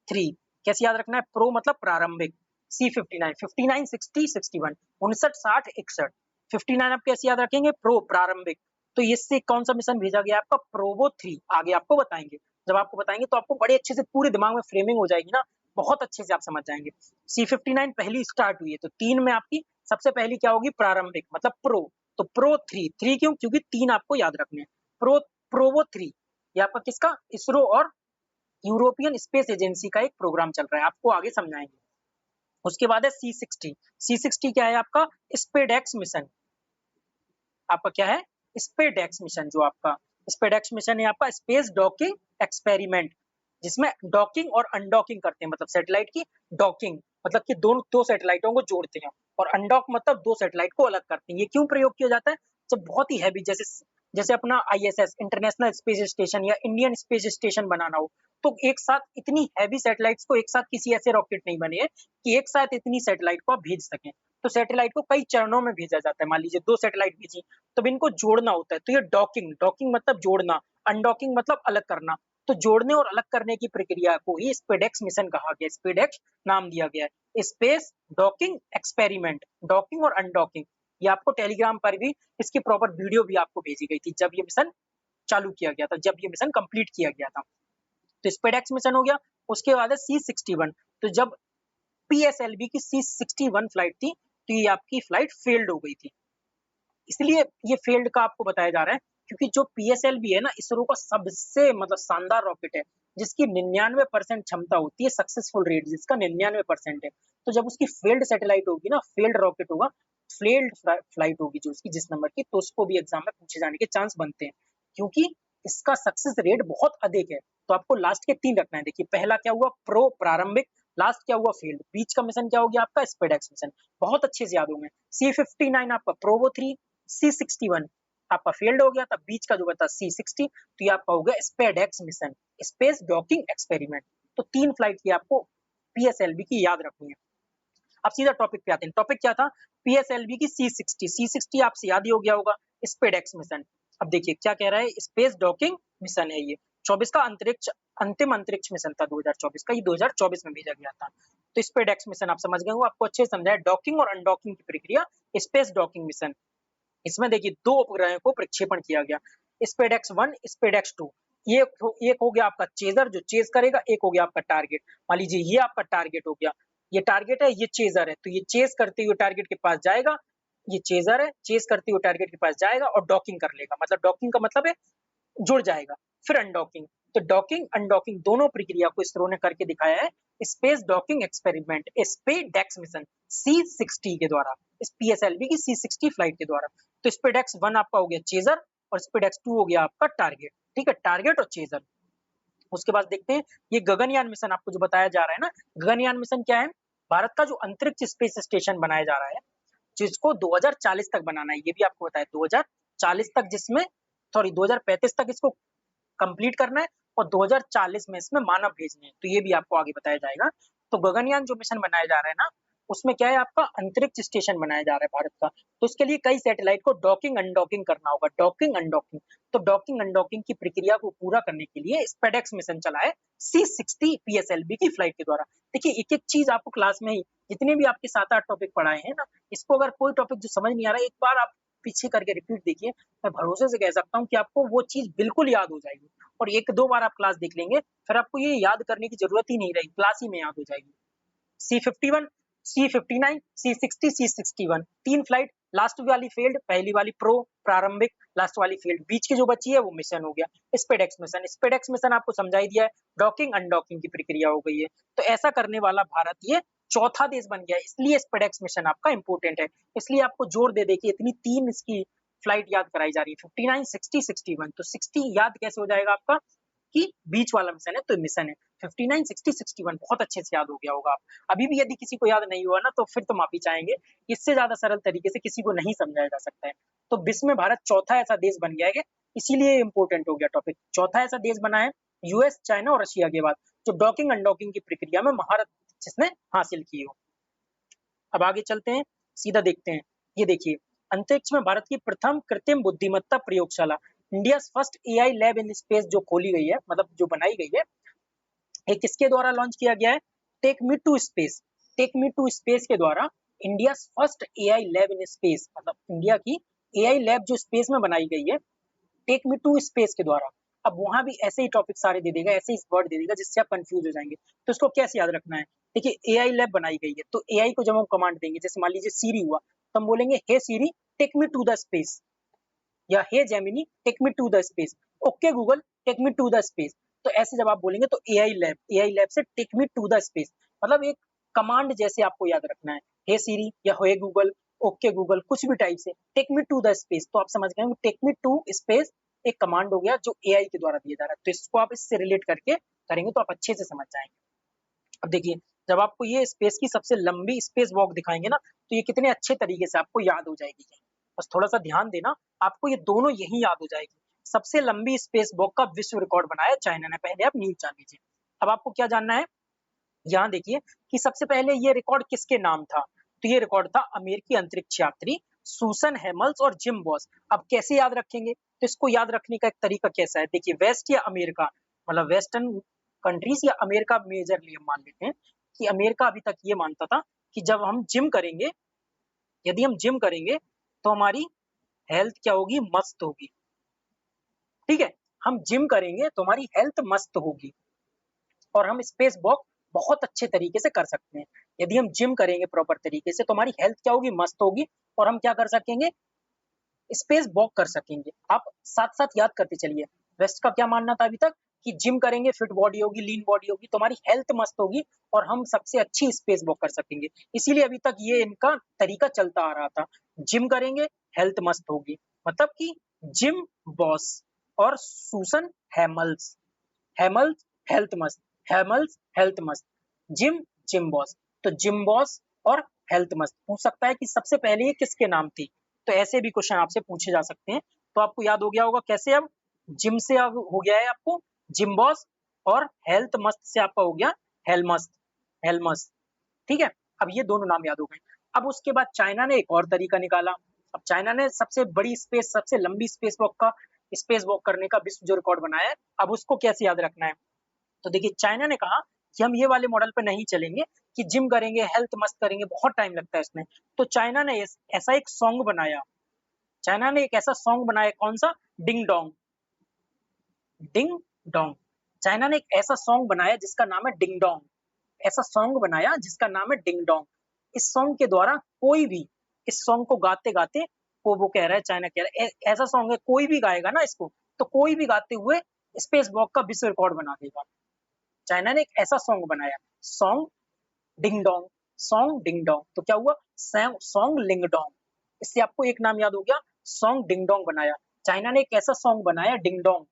3, कैसे याद रखना है, प्रो मतलब प्रारंभिक, C-59, 59, 60, 61, 59, 60, 61, 59 आप कैसे याद रखेंगे, प्रो प्रारंभिक। तो इससे कौन सा मिशन भेजा गया आपका, प्रोवो 3, आगे आपको बताएंगे। जब आपको बताएंगे तो आपको बड़े अच्छे से पूरे दिमाग में फ्रेमिंग हो जाएगी ना, बहुत अच्छे से आप समझ जाएंगे। C-59 पहली स्टार्ट हुई है, तो 3 में आपकी सबसे पहली क्या होगी, प्रारंभिक मतलब प्रो, तो प्रो 3 क्यों, क्योंकि 3 आपको याद रखने हैं। प्रोवो 3 ये आपका किसका, इसरो और यूरोपियन स्पेस एजेंसी का एक प्रोग्राम चल रहा है, आपको आगे समझाएंगे। उसके बाद है C-60 क्या है आपका, स्पेडेक्स मिशन, आपका क्या है, स्पेडेक्स मिशन, जो आपका स्पेडेक्स मिशन है आपका स्पेस डॉकिंग एक्सपेरिमेंट, जिसमें डॉकिंग और अनडॉकिंग करते हैं, मतलब सैटेलाइट की डॉकिंग मतलब कि दो सैटेलाइटों को जोड़ते हैं, और अनडॉक मतलब 2 सैटेलाइट को अलग करते हैं। ये क्यों प्रयोग किया जाता है, जब बहुत ही हैवी जैसे जैसे अपना ISS इंटरनेशनल स्पेस स्टेशन या इंडियन स्पेस स्टेशन बनाना हो, तो एक साथ इतनी हैवी सैटेलाइट्स को एक साथ किसी ऐसे रॉकेट नहीं बने हैं कि एक साथ इतनी सैटेलाइट को आप भेज सकें। तो सैटेलाइट को कई चरणों में भेजा जाता है, मान लीजिए 2 सैटेलाइट भेजी, तब इनको जोड़ना होता है, तो ये डॉकिंग मतलब जोड़ना, अनडॉकिंग मतलब अलग करना। तो जोड़ने और अलग करने की प्रक्रिया को ही स्पेडेक्स मिशन कहा गया, स्पेडेक्स नाम दिया गया है, स्पेस डॉकिंग एक्सपेरिमेंट, डॉकिंग और अनडॉकिंग। ये आपको टेलीग्राम पर भी इसकी प्रॉपर वीडियो भी आपको भेजी गई थी, जब ये मिशन चालू किया गया था, जब ये मिशन कंप्लीट किया गया था। तो स्पेडएक्स मिशन हो गया। उसके बाद है C61। तो जब PSLV की C61 फ्लाइट थी, तो ये आपकी फ्लाइट फेल्ड हो गई थी। इसलिए ये फेल्ड का आपको बताया जा रहा है, क्योंकि जो PSLV है ना, इसरो का सबसे मतलब शानदार रॉकेट है, जिसकी 99% क्षमता होती है, सक्सेसफुल रेट जिसका 99% है। तो जब उसकी फेल्ड सैटेलाइट होगी ना, फेल्ड रॉकेट होगा, फेल्ड फ्लाइट होगी जो उसकी जिस नंबर की, तो उसको भी एग्जाम में पूछे जाने के चांस बनते हैं, क्योंकि इसका सक्सेस रेट बहुत अधिक है। तो आपको लास्ट के 3 रखना है। देखिए, पहला क्या हुआ, प्रो प्रारंभिक, लास्ट क्या हुआ, फील्ड, बीच का मिशन क्या हो गया आपका, स्पेडएक्स मिशन। बहुत अच्छे से याद होंगे। C59 आपका प्रोवो 3, C61 आपका फेल्ड हो गया था, बीच का जो बता C60, तो ये आपका हो गया SpaDeX mission, space docking experiment. तो 3 फ्लाइट की आपको PSLV की याद रखनी है। अब सीधा टॉपिक पे आते हैं। टॉपिक क्या था, PSLV की C60 आपसे याद ही हो गया होगा, स्पेडएक्स मिशन। अब देखिए क्या कह रहा है, स्पेस डॉकिंग मिशन है ये 24 का अंतरिक्ष, अंतिम अंतरिक्ष मिशन था 2024 का, ये 2024 में भेजा गया था। तो स्पेडएक्स मिशन आप समझ गए हो, आपको अच्छे से समझाया डॉकिंग और अनडॉकिंग की प्रक्रिया, स्पेस डॉकिंग मिशन। इसमें देखिए 2 उपग्रहों को प्रक्षेपण किया गया, स्पेडएक्स 1, स्पेडएक्स 2। ये एक हो गया आपका चेजर जो चेज करेगा, एक हो गया आपका टारगेट। मान लीजिए ये आपका टारगेट हो गया, ये टारगेट है, ये चेजर है, तो ये चेज करते हुए टारगेट के पास जाएगा, ये चेजर है, चेज करते हुए टारगेट के पास जाएगा और डॉकिंग कर लेगा। मतलब डॉकिंग का मतलब है जुड़ जाएगा। फिर अनडॉकिंग, तो डॉकिंग अनडॉकिंग दोनों प्रक्रिया को इसरो ने करके दिखाया है space docking experiment, SpaDeX mission C60 के द्वारा, इस PSLV की C60 फ्लाइट के द्वारा। तो स्पेडेक्स 1 आपका हो गया चेजर और स्पेडेक्स 2 हो गया आपका टारगेट। ठीक है, टारगेट और चेजर। उसके बाद देखते हैं ये गगनयान मिशन आपको जो बताया जा रहा है ना, गगनयान मिशन क्या है, भारत का जो अंतरिक्ष स्पेस स्टेशन बनाया जा रहा है, जिसको 2040 तक बनाना है, ये भी आपको बताया 2040 तक, जिसमें सॉरी 2035 तक इसको कंप्लीट करना है और 2040 में इसमें मानव भेजने हैं। तो ये भी आपको आगे बताया जाएगा। तो गगनयान जो मिशन बनाया जा रहा है ना, उसमें क्या है, आपका अंतरिक्ष स्टेशन बनाया जा रहा है भारत का। तो उसके लिए कई सैटेलाइट को डॉकिंग अनडॉकिंग करना होगा, डॉकिंग अनडॉकिंग। तो डॉकिंग अनडॉकिंग की प्रक्रिया को पूरा करने के लिए स्पेडेक्स मिशन चला है C60 PSLV की फ्लाइट के द्वारा। देखिए एक एक चीज आपको क्लास में ही जितने भी आपके 7-8 टॉपिक पढ़ाए हैं ना, इसको अगर कोई टॉपिक जो समझ नहीं आ रहा है, एक बार आप पीछे करके रिपीट देखिए, मैं भरोसे से कह सकता हूँ कि आपको वो चीज बिल्कुल याद हो जाएगी। और 1-2 बार आप क्लास देख लेंगे, फिर आपको ये याद करने की जरूरत ही नहीं रहेगी, क्लास ही में याद हो जाएगी। C51, C59, C60, C61 3 flight, last वाली फेल्ड, पहली वाली प्रो प्रारंभिक, लास्ट वाली फील्ड, बीच की जो बची है वो मिशन हो गया स्पेडेक्स मिशन। स्पेडेक्स मिशन आपको समझा ही दिया है, डॉकिंग अनडॉकिंग की प्रक्रिया हो गई है। तो ऐसा करने वाला भारत ये चौथा देश बन गया है, इसलिए स्पेडेक्स मिशन आपका इंपॉर्टेंट है। इसलिए आपको जोर दे दे के इतनी 3 इसकी फ्लाइट याद कराई जा रही है, 59, 60, 61। तो 60 याद कैसे हो जाएगा आपका, कि बीच वाला मिशन है तो मिशन है। 59, 60, 61 बहुत अच्छे से याद हो गया होगा। आप अभी भी यदि किसी को याद नहीं हुआ ना, तो फिर तो माफी चाहेंगे, इससे ज्यादा सरल तरीके से किसी को नहीं समझाया जा सकता है। तो विश्व में भारत चौथा ऐसा देश बन गया है, इसीलिए इंपॉर्टेंट हो गया टॉपिक। चौथा ऐसा देश बना है US, चाइना और रशिया के बाद, जो डॉकिंग अनडॉकिंग की प्रक्रिया में महारत जिसने हासिल की हो। अब आगे चलते हैं, सीधा देखते हैं। ये देखिए, अंतरिक्ष में भारत की प्रथम कृत्रिम बुद्धिमत्ता प्रयोगशाला, India first AI lab in space जो खोली गई है, मतलब जो बनाई गई है, ये किसके द्वारा लॉन्च किया गया है, take me to space, take me to space के द्वारा India first AI lab in space, मतलब इंडिया की AI लैब जो स्पेस में बनाई गई है, टेक मी टू स्पेस के द्वारा। अब वहां भी ऐसे ही टॉपिक सारे दे देगा, ऐसे ही वर्ड दे देगा जिससे आप कंफ्यूज हो जाएंगे। तो इसको कैसे याद रखना है, देखिए AI लैब बनाई गई है, तो AI को जब हम कमांड देंगे, जैसे मान लीजिए सीरी हुआ, तो हम बोलेंगे hey Siri take me to the space, या hey Gemini take me to the space, okay Google take me to the space. तो ऐसे जब आप बोलेंगे तो AI लैब से take me to the space, मतलब एक कमांड जैसे आपको याद रखना है, हे सीरी या हे गूगल, ओके गूगल, कुछ भी टाइप से take me to the space. तो आप समझ गए टेक मी टू स्पेस एक कमांड हो गया जो AI के द्वारा दिया जा रहा है। तो इसको आप इससे रिलेट करके करेंगे तो आप अच्छे से समझ जाएंगे। अब देखिए, जब आपको ये स्पेस की सबसे लंबी स्पेस वॉक दिखाएंगे ना, तो ये कितने अच्छे तरीके से आपको याद हो जाएगी। बस थोड़ा सा ध्यान देना, आपको ये दोनों यही याद हो जाएगी। सबसे लंबी स्पेस वॉक का विश्व रिकॉर्ड बनाया चाइना ने, पहले आप न्यूज जान लीजिए। अब आपको क्या जानना है, यहाँ देखिए कि सबसे पहले ये रिकॉर्ड किसके नाम था, तो ये रिकॉर्ड था अमेरिकी अंतरिक्ष यात्री सूसन हेमल्स और जिम बॉस। अब कैसे याद रखेंगे, तो इसको याद रखने का एक तरीका कैसा है, देखिए वेस्ट या अमेरिका, मतलब वेस्टर्न कंट्रीज या अमेरिका मेजरली हम मान लेते हैं कि अमेरिका अभी तक ये मानता था कि जब हम जिम करेंगे, यदि हम जिम करेंगे तो हमारी हेल्थ क्या होगी, मस्त होगी। ठीक है, हम जिम करेंगे तो हमारी हेल्थ मस्त होगी। और हम स्पेस वॉक बहुत अच्छे तरीके से कर सकते हैं। यदि हम जिम करेंगे प्रॉपर तरीके से तो हमारी हेल्थ क्या होगी, मस्त होगी, और हम क्या कर सकेंगे, स्पेस वॉक कर सकेंगे। आप साथ-साथ याद करते चलिए, वेस्ट का क्या मानना था अभी तक कि जिम करेंगे, फिट बॉडी होगी, लीन बॉडी होगी, तो हमारी हेल्थ मस्त होगी और हम सबसे अच्छी स्पेस वॉक कर सकेंगे। इसीलिए अभी तक ये इनका तरीका चलता आ रहा था। जिम करेंगे, हेल्थ मस्त होगी। मतलब कि जिम बॉस और सूसन हैमल्स, हैमल्स हेल्थ मस्त, हैमल्स हेल्थ मस्त, जिम जिम बॉस। तो जिम बॉस और हेल्थ मस्त पूछ सकता है कि सबसे पहले ये किसके नाम थी? तो ऐसे भी क्वेश्चन आपसे पूछे जा सकते हैं। तो आपको याद हो गया होगा कैसे, अब जिम से अब हो गया है आपको जिम बॉस, और हेल्थ मस्त से आपका हो गया हेलमस्त, हेलमस्त। ठीक है? अब ये दोनों नाम याद हो गए। अब उसके बाद चाइना ने एक और तरीका निकाला। अब चाइना ने सबसे बड़ी स्पेस, सबसे लंबी स्पेस वॉक करने का विश्व जो रिकॉर्ड बनाया है, अब उसको कैसे याद रखना है? तो देखिए चाइना ने कहा कि हम ये वाले मॉडल पे नहीं चलेंगे कि जिम करेंगे, हेल्थ मस्त करेंगे, बहुत टाइम लगता है इसमें। तो चाइना ने ऐसा एक सॉन्ग बनाया, चाइना ने एक ऐसा सॉन्ग बनाया, कौन सा? Ding dong, ding dong. China ने एक ऐसा सॉन्ग बनाया जिसका नाम है डिंग डोंग, ऐसा सॉन्ग बनाया जिसका नाम है डिंग डोंग। इस सॉन्ग के द्वारा कोई भी इस सॉन्ग को गाते-गाते, वो कह रहा है, चाइना कह रहा है ऐसा सॉन्ग है, कोई भी गाएगा ना इसको, तो कोई भी गाते हुए स्पेस वॉक का विश्व रिकॉर्ड बना देगा। चाइना ने एक ऐसा सॉन्ग बनाया, song ding dong, song ding dong. तो क्या हुआ? सॉन्ग लिंग डोंग। इससे आपको एक नाम याद हो गया, सॉन्ग डिंग डोंग बनाया। चाइना ने एक ऐसा सॉन्ग बनाया ding dong,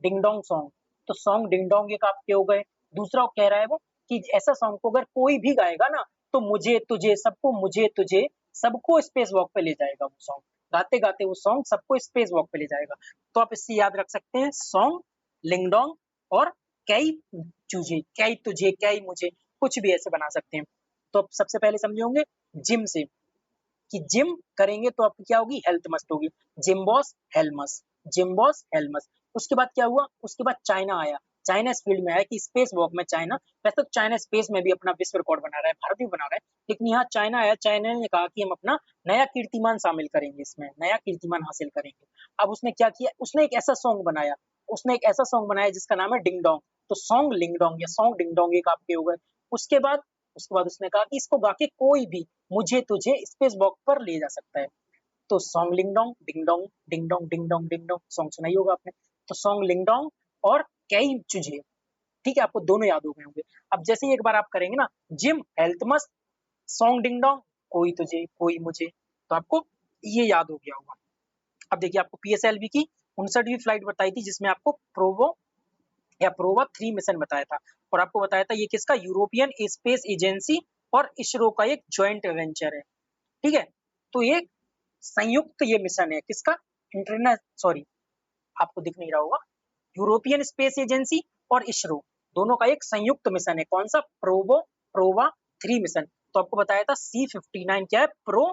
ding dong song. तो सॉन्ग डिंग डोंग एक आपके हो गए। दूसरा कह रहा है वो कि ऐसा सॉन्ग को अगर कोई भी गाएगा ना, तो मुझे तुझे सबको, मुझे तुझे सबको स्पेस वॉक पे ले जाएगा वो सॉन्ग। गाते-गाते वो सॉन्ग सबको स्पेस वॉक पे ले जाएगा। तो आप इससे याद रख सकते हैं, सॉन्ग, लिंग डोंग और कई तुझे, कई तुझे, कई मुझे, कुछ भी ऐसे बना सकते हैं। तो अब सबसे पहले समझे होंगे जिम से, कि जिम करेंगे तो आपकी क्या होगी, हेल्थ मस्त होगी। जिम बॉस हेलमस, जिम बॉस हेलमस। उसके बाद क्या हुआ? उसके बाद चाइना आया। चाइना इस फील्ड में आया कि स्पेस वॉक में चाइना, वैसे तो चाइना स्पेस में भी अपना विश्व रिकॉर्ड बना रहा है, भारत भी बना रहा है, लेकिन यहाँ चाइना आया। चाइना ने कहा कि हम अपना नया कीर्तिमान शामिल करेंगे, इसमें नया कीर्तिमान हासिल करेंगे। अब उसने क्या किया? उसने एक ऐसा सॉन्ग बनाया, उसने एक ऐसा सॉन्ग बनाया जिसका नाम है डिंग डोंग। तो सॉन्ग लिंग डोंग या सॉन्ग डिंग डोंग एक आपके हो गए। उसके बाद उसने कहा कि इसको गा के कोई भी मुझे तुझे स्पेस वॉक पर ले जा सकता है। तो सॉन्ग लिंग Dong, ding dong, ding dong, ding dong, ding dong, song सुना ही होगा आपने। तो सॉन्ग लिंग डोंग और कई तुझे, ठीक है, आपको दोनों याद हो गए होंगे। अब जैसे ही एक बार आप करेंगे ना, जिम हेल्थ मस्त, सॉन्ग डिंग डोंग, कोई तुझे कोई मुझे, तो आपको ये याद हो गया होगा। अब देखिए आपको पीएसएलवी की 59वीं फ्लाइट बताई थी, जिसमें आपको प्रोवो या प्रोवा 3 मिशन बताया था, और आपको बताया था ये किसका, यूरोपियन स्पेस एजेंसी और इसरो का एक जॉइंट वेंचर है। ठीक है? तो ये संयुक्त ये मिशन है किसका, इंटरनेट, सॉरी आपको दिख नहीं रहा होगा, यूरोपियन स्पेस एजेंसी और इसरो दोनों का एक संयुक्त मिशन है। कौन सा? प्रोवा 3 मिशन। तो आपको बताया था C59 क्या है, प्रो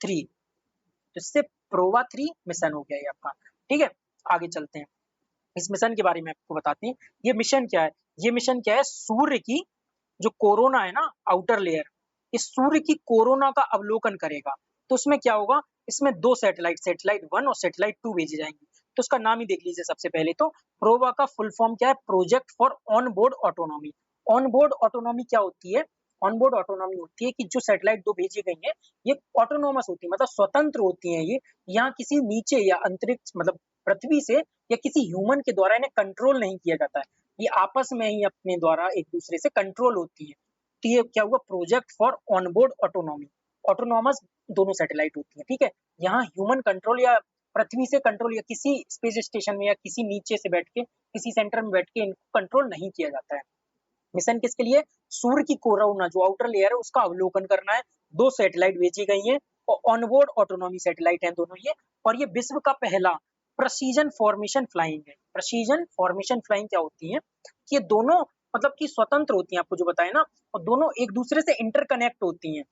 3। तो इससे प्रोवा 3 मिशन हो गया ये आपका। ठीक है, आगे चलते हैं, इस मिशन के बारे में आपको बताते हैं। ये मिशन क्या है? ये मिशन क्या है, सूर्य की जो कोरोना है ना, आउटर लेयर, इस सूर्य की कोरोना का अवलोकन करेगा। तो उसमें क्या होगा, इसमें 2 सैटेलाइट, सैटेलाइट 1 और सैटेलाइट 2 भेजी जाएंगी। तो उसका नाम ही देख लीजिए सबसे पहले तो। प्रोवा का फुल फॉर्म क्या है, project for on board autonomy. On board autonomy क्या होती है? ऑन बोर्ड ऑटोनॉमी होती है कि जो सैटेलाइट 2 भेजी गई है, ये ऑटोनॉमस होती है, मतलब स्वतंत्र होती है। ये यहाँ किसी नीचे या अंतरिक्ष, मतलब पृथ्वी से या किसी ह्यूमन के द्वारा इन्हें कंट्रोल नहीं किया जाता है। ये आपस में ही अपने द्वारा एक दूसरे से कंट्रोल होती है। तो ये क्या हुआ, project for onboard autonomy, autonomous दोनों सैटेलाइट होती है। ठीक है, यहाँ ह्यूमन कंट्रोल या पृथ्वी से कंट्रोल या किसी स्पेस स्टेशन में या किसी नीचे से बैठ के, किसी सेंटर में बैठ के इनको कंट्रोल नहीं किया जाता है। मिशन किसके लिए? सूर्य की कोरोना जो आउटर लेयर है उसका अवलोकन करना है। 2 सैटेलाइट भेजी गई हैं और ऑनबोर्ड ऑटोनॉमी सैटेलाइट हैं दोनों ये, और ये विश्व का पहला प्रेसीजन फॉर्मेशन फ्लाइंग है। प्रेसीजन फॉर्मेशन फ्लाइंग क्या होती है कि ये दोनों मतलब कि स्वतंत्र होती हैं, आपको जो बताया ना, और दोनों एक दूसरे से इंटरकनेक्ट होती हैं।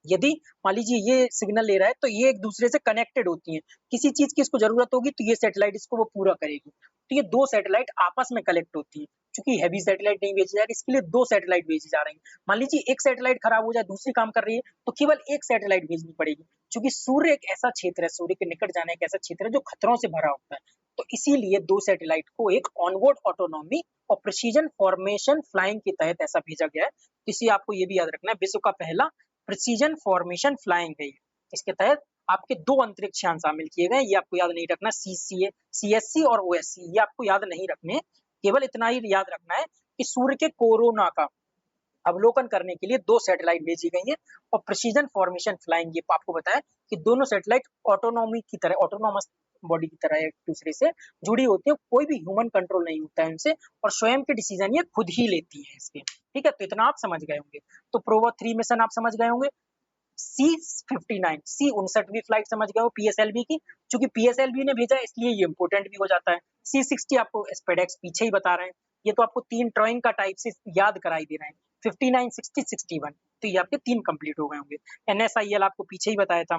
यदि मान लीजिए ये सिग्नल ले रहा है तो ये एक दूसरे से कनेक्टेड होती हैं। किसी चीज की इसको जरूरत होगी तो ये सैटेलाइट इसको वो पूरा करेगी। तो ये 2 सैटेलाइट आपस में कलेक्ट होती हैं। चूंकि हैवी सैटेलाइट नहीं भेजी जा रही, इसके लिए 2 सैटेलाइट भेजी जा रही हैं। मान लीजिए एक सैटेलाइट खराब हो जाए, दूसरी काम कर रही है, तो केवल एक सैटेलाइट भेजनी पड़ेगी। चूंकि सूर्य एक ऐसा क्षेत्र है, सूर्य के निकट जाना एक ऐसा क्षेत्र है जो खतरों से भरा होता है। तो इसीलिए 2 सैटेलाइट को एक ऑनबोर्ड ऑटोनॉमी और प्रिसीजन फॉर्मेशन फ्लाइंग के तहत ऐसा भेजा गया है। इसी आपको ये भी याद रखना है, विश्व का पहला प्रिसीजन फॉर्मेशन फ्लाइंग है ये। इसके तहत आपके 2 अंतरिक्ष यान शामिल किए गए, ये आपको याद नहीं रखना। सीएससी और ओएससी ये आपको याद नहीं रखने, केवल इतना ही याद रखना है कि सूर्य के कोरोना का अवलोकन करने के लिए 2 सैटेलाइट भेजी गई है और प्रिसीजन फॉर्मेशन फ्लाइंग ये आपको बताया कि दोनों सैटेलाइट ऑटोनॉमी की तरह, ऑटोनॉमस बॉडी की तरह एक दूसरे से जुड़ी होती है, कोई भी ह्यूमन कंट्रोल नहीं होता है इनसे और स्वयं के डिसीजन ये खुद ही लेती है इसके। ठीक है, तो इतना आप समझ गए होंगे। तो प्रोवा 3 मिशन आप समझ गए होंगे। C59 C59वीं फ्लाइट समझ गए हो पीएसएलवी की, क्योंकि पीएसएलवी ने भेजा है इसलिए ये इंपोर्टेंट भी हो जाता है। C60 आपको स्पेडेक्स पीछे ही बता रहे हैं, ये तो आपको 3 ड्राइंग का टाइप से याद कराई दे रहे हैं। 59 60 61 तो ये आपके 3 कंप्लीट हो गए होंगे। एनएसआईएल आपको पीछे ही बताया था।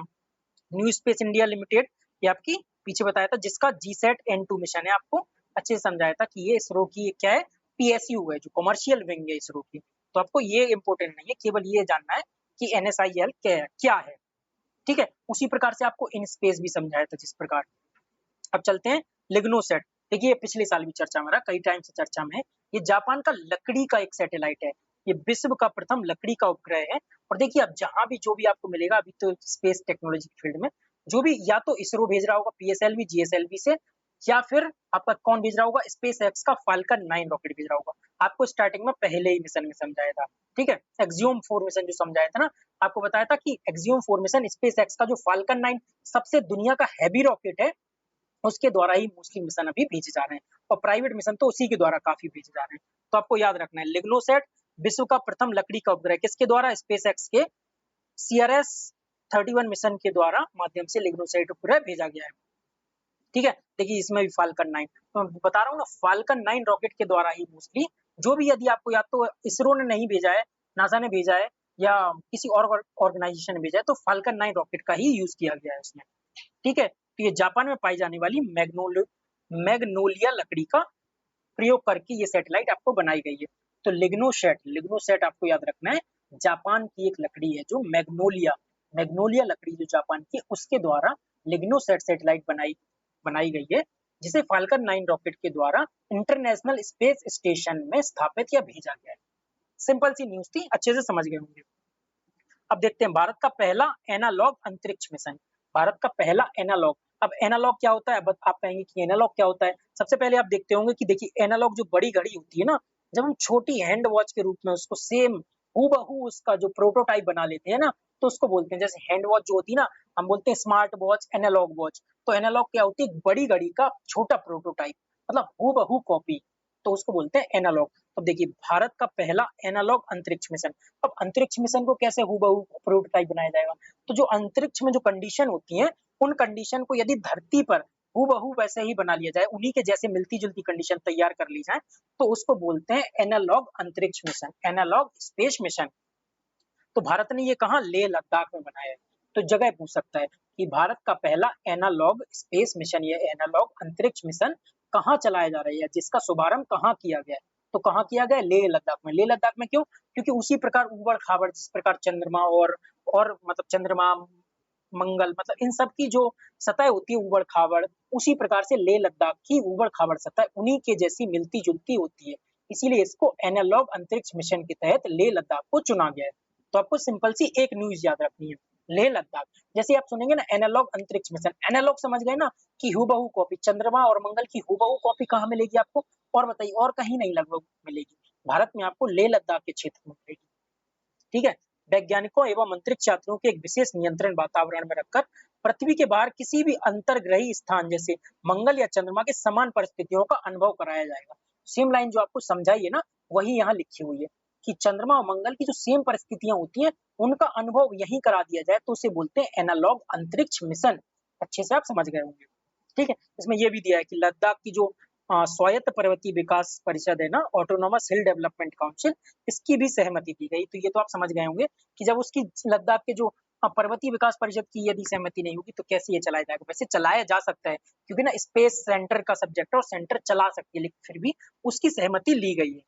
न्यू स्पेस इंडिया लिमिटेड ये आपकी पीछे बताया था, जिसका जीसैट N2 मिशन है, आपको अच्छे से समझाया था कि ये इसरो की क्या है, पीएसयू है, जो कमर्शियल विंग है इसरो की। तो आपको ये इंपोर्टेंट नहीं है, केवल ये जानना है कि एनएसआईएल क्या है। ठीक है, उसी प्रकार से आपको इन स्पेस भी समझाया था जिस प्रकार। अब चलते हैं लिग्नोसेट। देखिए पिछले साल भी चर्चा में रहा, कई टाइम से चर्चा में है। ये जापान का लकड़ी का एक सैटेलाइट है, ये विश्व का प्रथम लकड़ी का उपग्रह है। और देखिए अब जहां भी जो भी आपको मिलेगा अभी तो स्पेस टेक्नोलॉजी फील्ड में, जो भी या तो इसरो भेज रहा होगा पीएसएलवी जीएसएलवी से, या फिर आपका कौन भेज रहा होगा, स्पेस एक्स का फाल्कन 9 रॉकेट भेज रहा होगा। आपको स्टार्टिंग में पहले ही मिशन में समझाया था। ठीक है, एक्सियोम 4 मिशन जो समझाया था ना, आपको बताया था कि एक्सियोम 4 मिशन स्पेस एक्स का जो फाल्कन 9 सबसे दुनिया का हैवी रॉकेट है, उसके द्वारा ही मोस्टली मिशन अभी भेजे जा रहे हैं, और प्राइवेट मिशन तो उसी के द्वारा काफी भेजे जा रहे हैं। तो आपको याद रखना है लिग्नोसेट विश्व का प्रथम लकड़ी का उपग्रह किसके द्वारा, स्पेस एक्स के CRS 31 मिशन के द्वारा माध्यम से लिग्नोसेट उपग्रह भेजा गया है। ठीक है, देखिए इसमें भी फाल्कन 9, तो मैं बता रहा हूँ ना, फाल्कन 9 रॉकेट के द्वारा ही मोस्टली जो भी, यदि आपको या तो इसरो ने नहीं भेजा है, नासा ने भेजा है, या किसी और ऑर्गेनाइजेशन ने भेजा है, तो फाल्कन 9 रॉकेट का ही यूज किया गया है उसमें। ठीक है, तो ये जापान में पाई जाने वाली मैग्नोलिया लकड़ी का प्रयोग करके ये सैटेलाइट आपको बनाई गई है। तो लिग्नोसेट आपको याद रखना है, जापान की एक लकड़ी है जो मैग्नोलिया लकड़ी जो जापान की, उसके द्वारा लिग्नोसेट सैटेलाइट बनाई गई है, जिसे फाल्कन 9 रॉकेट के द्वारा इंटरनेशनल स्पेस स्टेशन में स्थापित या भेजा गया है। सिंपल सी न्यूज थी, अच्छे से समझ गए होंगे। अब देखते हैं भारत का पहला एनालॉग अंतरिक्ष मिशन। भारत का पहला एनालॉग, अब एनालॉग क्या होता है, आप कहेंगे कि एनालॉग क्या होता है। सबसे पहले आप देखते होंगे कि देखिए एनालॉग जो बड़ी घड़ी होती है ना, जब हम छोटी हैंड वॉच के रूप में उसको सेम हूबहू उसका जो प्रोटोटाइप बना लेते हैं ना, तो उसको बोलते हैं, जैसे हैंड वॉच जो होती है ना, हम बोलते हैं स्मार्ट वॉच, एनालॉग वॉच। तो एनालॉग क्या होती है, बड़ी घड़ी का छोटा प्रोटोटाइप, मतलब हूबहू कॉपी, तो उसको बोलते हैं एनालॉग। तो देखिए भारत का पहला एनालॉग अंतरिक्ष मिशन। अब अंतरिक्ष मिशन को कैसे हूबहू प्रोटोटाइप बनाया जाएगा, तो जो अंतरिक्ष में जो कंडीशन होती हैं, उन कंडीशन को यदि धरती पर हूबहू वैसे ही बना लिया जाए, उन्हीं के जैसे मिलती जुलती कंडीशन तैयार कर ली जाए, तो उसको बोलते हैं एनालॉग अंतरिक्ष मिशन, एनालॉग स्पेस मिशन। तो भारत ने ये कहा, लेह लद्दाख में बनाया है। तो जगह पूछ सकता है कि भारत का पहला एनालॉग स्पेस मिशन, ये एनालॉग अंतरिक्ष मिशन कहाँ चलाया जा रहा है, जिसका शुभारंभ कहाँ किया गया है, तो कहाँ किया गया, लेह लद्दाख में। लेह लद्दाख में क्यों, क्योंकि उसी प्रकार उबड़ खाबड़ जिस प्रकार चंद्रमा और मतलब चंद्रमा, मंगल, मतलब इन सब की जो सतह होती है उबड़ खाबड़, उसी प्रकार से लेह लद्दाख की उबड़ खाबड़ सतह उन्हीं के जैसी मिलती जुलती होती है, इसीलिए इसको एनालॉग अंतरिक्ष मिशन के तहत लेह लद्दाख को चुना गया है। तो आपको सिंपल सी एक न्यूज याद रखनी है, लेह लद्दाख। जैसे आप सुनेंगे ना एनालॉग अंतरिक्ष मिशन, एनालॉग समझ गए ना कि हूबहू कॉपी, चंद्रमा और मंगल की हूबहू कॉपी कहाँ मिलेगी आपको, और बताइए, और कहीं नहीं लगभग मिलेगी, भारत में आपको लेह लद्दाख के क्षेत्र में मिलेगी। ठीक है, वैज्ञानिकों एवं अंतरिक्ष यात्रियों के एक विशेष नियंत्रण वातावरण में रखकर पृथ्वी के बाहर किसी भी अंतर्ग्रही स्थान जैसे मंगल या चंद्रमा के समान परिस्थितियों का अनुभव कराया जाएगा। सेम लाइन जो आपको समझाई है ना, वही यहाँ लिखी हुई है कि चंद्रमा और मंगल की जो सेम परिस्थितियां होती हैं, उनका अनुभव यहीं करा दिया जाए, तो उसे बोलते हैं एनालॉग अंतरिक्ष मिशन। अच्छे से आप समझ गए होंगे। ठीक है, इसमें यह भी दिया है कि लद्दाख की जो स्वायत्त पर्वतीय विकास परिषद है ना, ऑटोनोमस हिल डेवलपमेंट काउंसिल, इसकी भी सहमति दी गई। तो ये तो आप समझ गए होंगे कि जब उसकी लद्दाख के जो पर्वतीय विकास परिषद की यदि सहमति नहीं होगी, तो कैसे ये चलाया जाएगा। वैसे चलाया जा सकता है, क्योंकि ना स्पेस सेंटर का सब्जेक्ट है और सेंटर चला सकती है, लेकिन फिर भी उसकी सहमति ली गई है।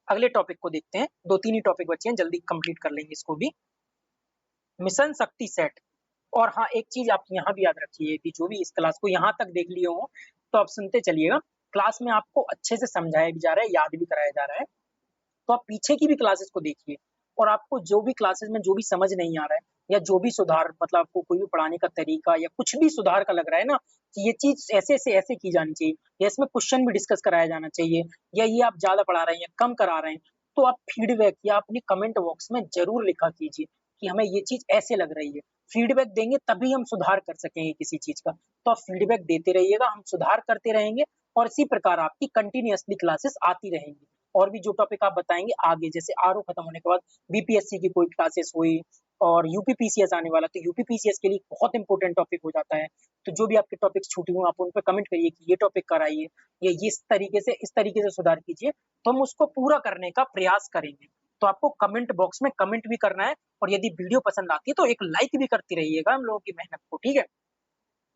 अगले टॉपिक को देखते हैं, 2-3 ही टॉपिक बचे हैं, जल्दी कंप्लीट कर लेंगे इसको भी। मिशन शक्ति सेट। और हाँ, एक चीज आप यहाँ भी याद रखिए कि जो भी इस क्लास को यहाँ तक देख लिए हो, तो आप सुनते चलिएगा। क्लास में आपको अच्छे से समझाया भी जा रहा है, याद भी कराया जा रहा है। तो आप पीछे की भी क्लासेस को देखिए और आपको जो भी क्लासेस में जो भी समझ नहीं आ रहा है या जो भी सुधार मतलब आपको कोई भी पढ़ाने का तरीका या कुछ भी सुधार का लग रहा है ना कि ये चीज ऐसे से ऐसे की जानी चाहिए या इसमें क्वेश्चन भी डिस्कस कराया जाना चाहिए या ये आप ज्यादा पढ़ा रहे हैं या कम करा रहे हैं, तो आप फीडबैक या अपने कमेंट बॉक्स में जरूर लिखा कीजिए कि हमें ये चीज ऐसे लग रही है। फीडबैक देंगे तभी हम सुधार कर सकेंगे किसी चीज का। तो आप फीडबैक देते रहिएगा, हम सुधार करते रहेंगे और इसी प्रकार आपकी कंटिन्यूअसली क्लासेस आती रहेंगी। और भी जो टॉपिक आप बताएंगे आगे, जैसे आरओ खत्म होने के बाद बीपीएससी की कोई क्लासेस हुई और यूपीपीसीएस आने वाला, तो यूपीपीसीएस के लिए बहुत इंपॉर्टेंट टॉपिक हो जाता है। तो जो भी आपके टॉपिक्स छूटे हुए आप उन पर कमेंट करिए कि ये टॉपिक कराइए या ये इस तरीके से सुधार कीजिए, तो हम उसको पूरा करने का प्रयास करेंगे। तो आपको कमेंट बॉक्स में कमेंट भी करना है और यदि वीडियो पसंद आती है तो एक लाइक भी करते रहिएगा हम लोगों की मेहनत को, ठीक है?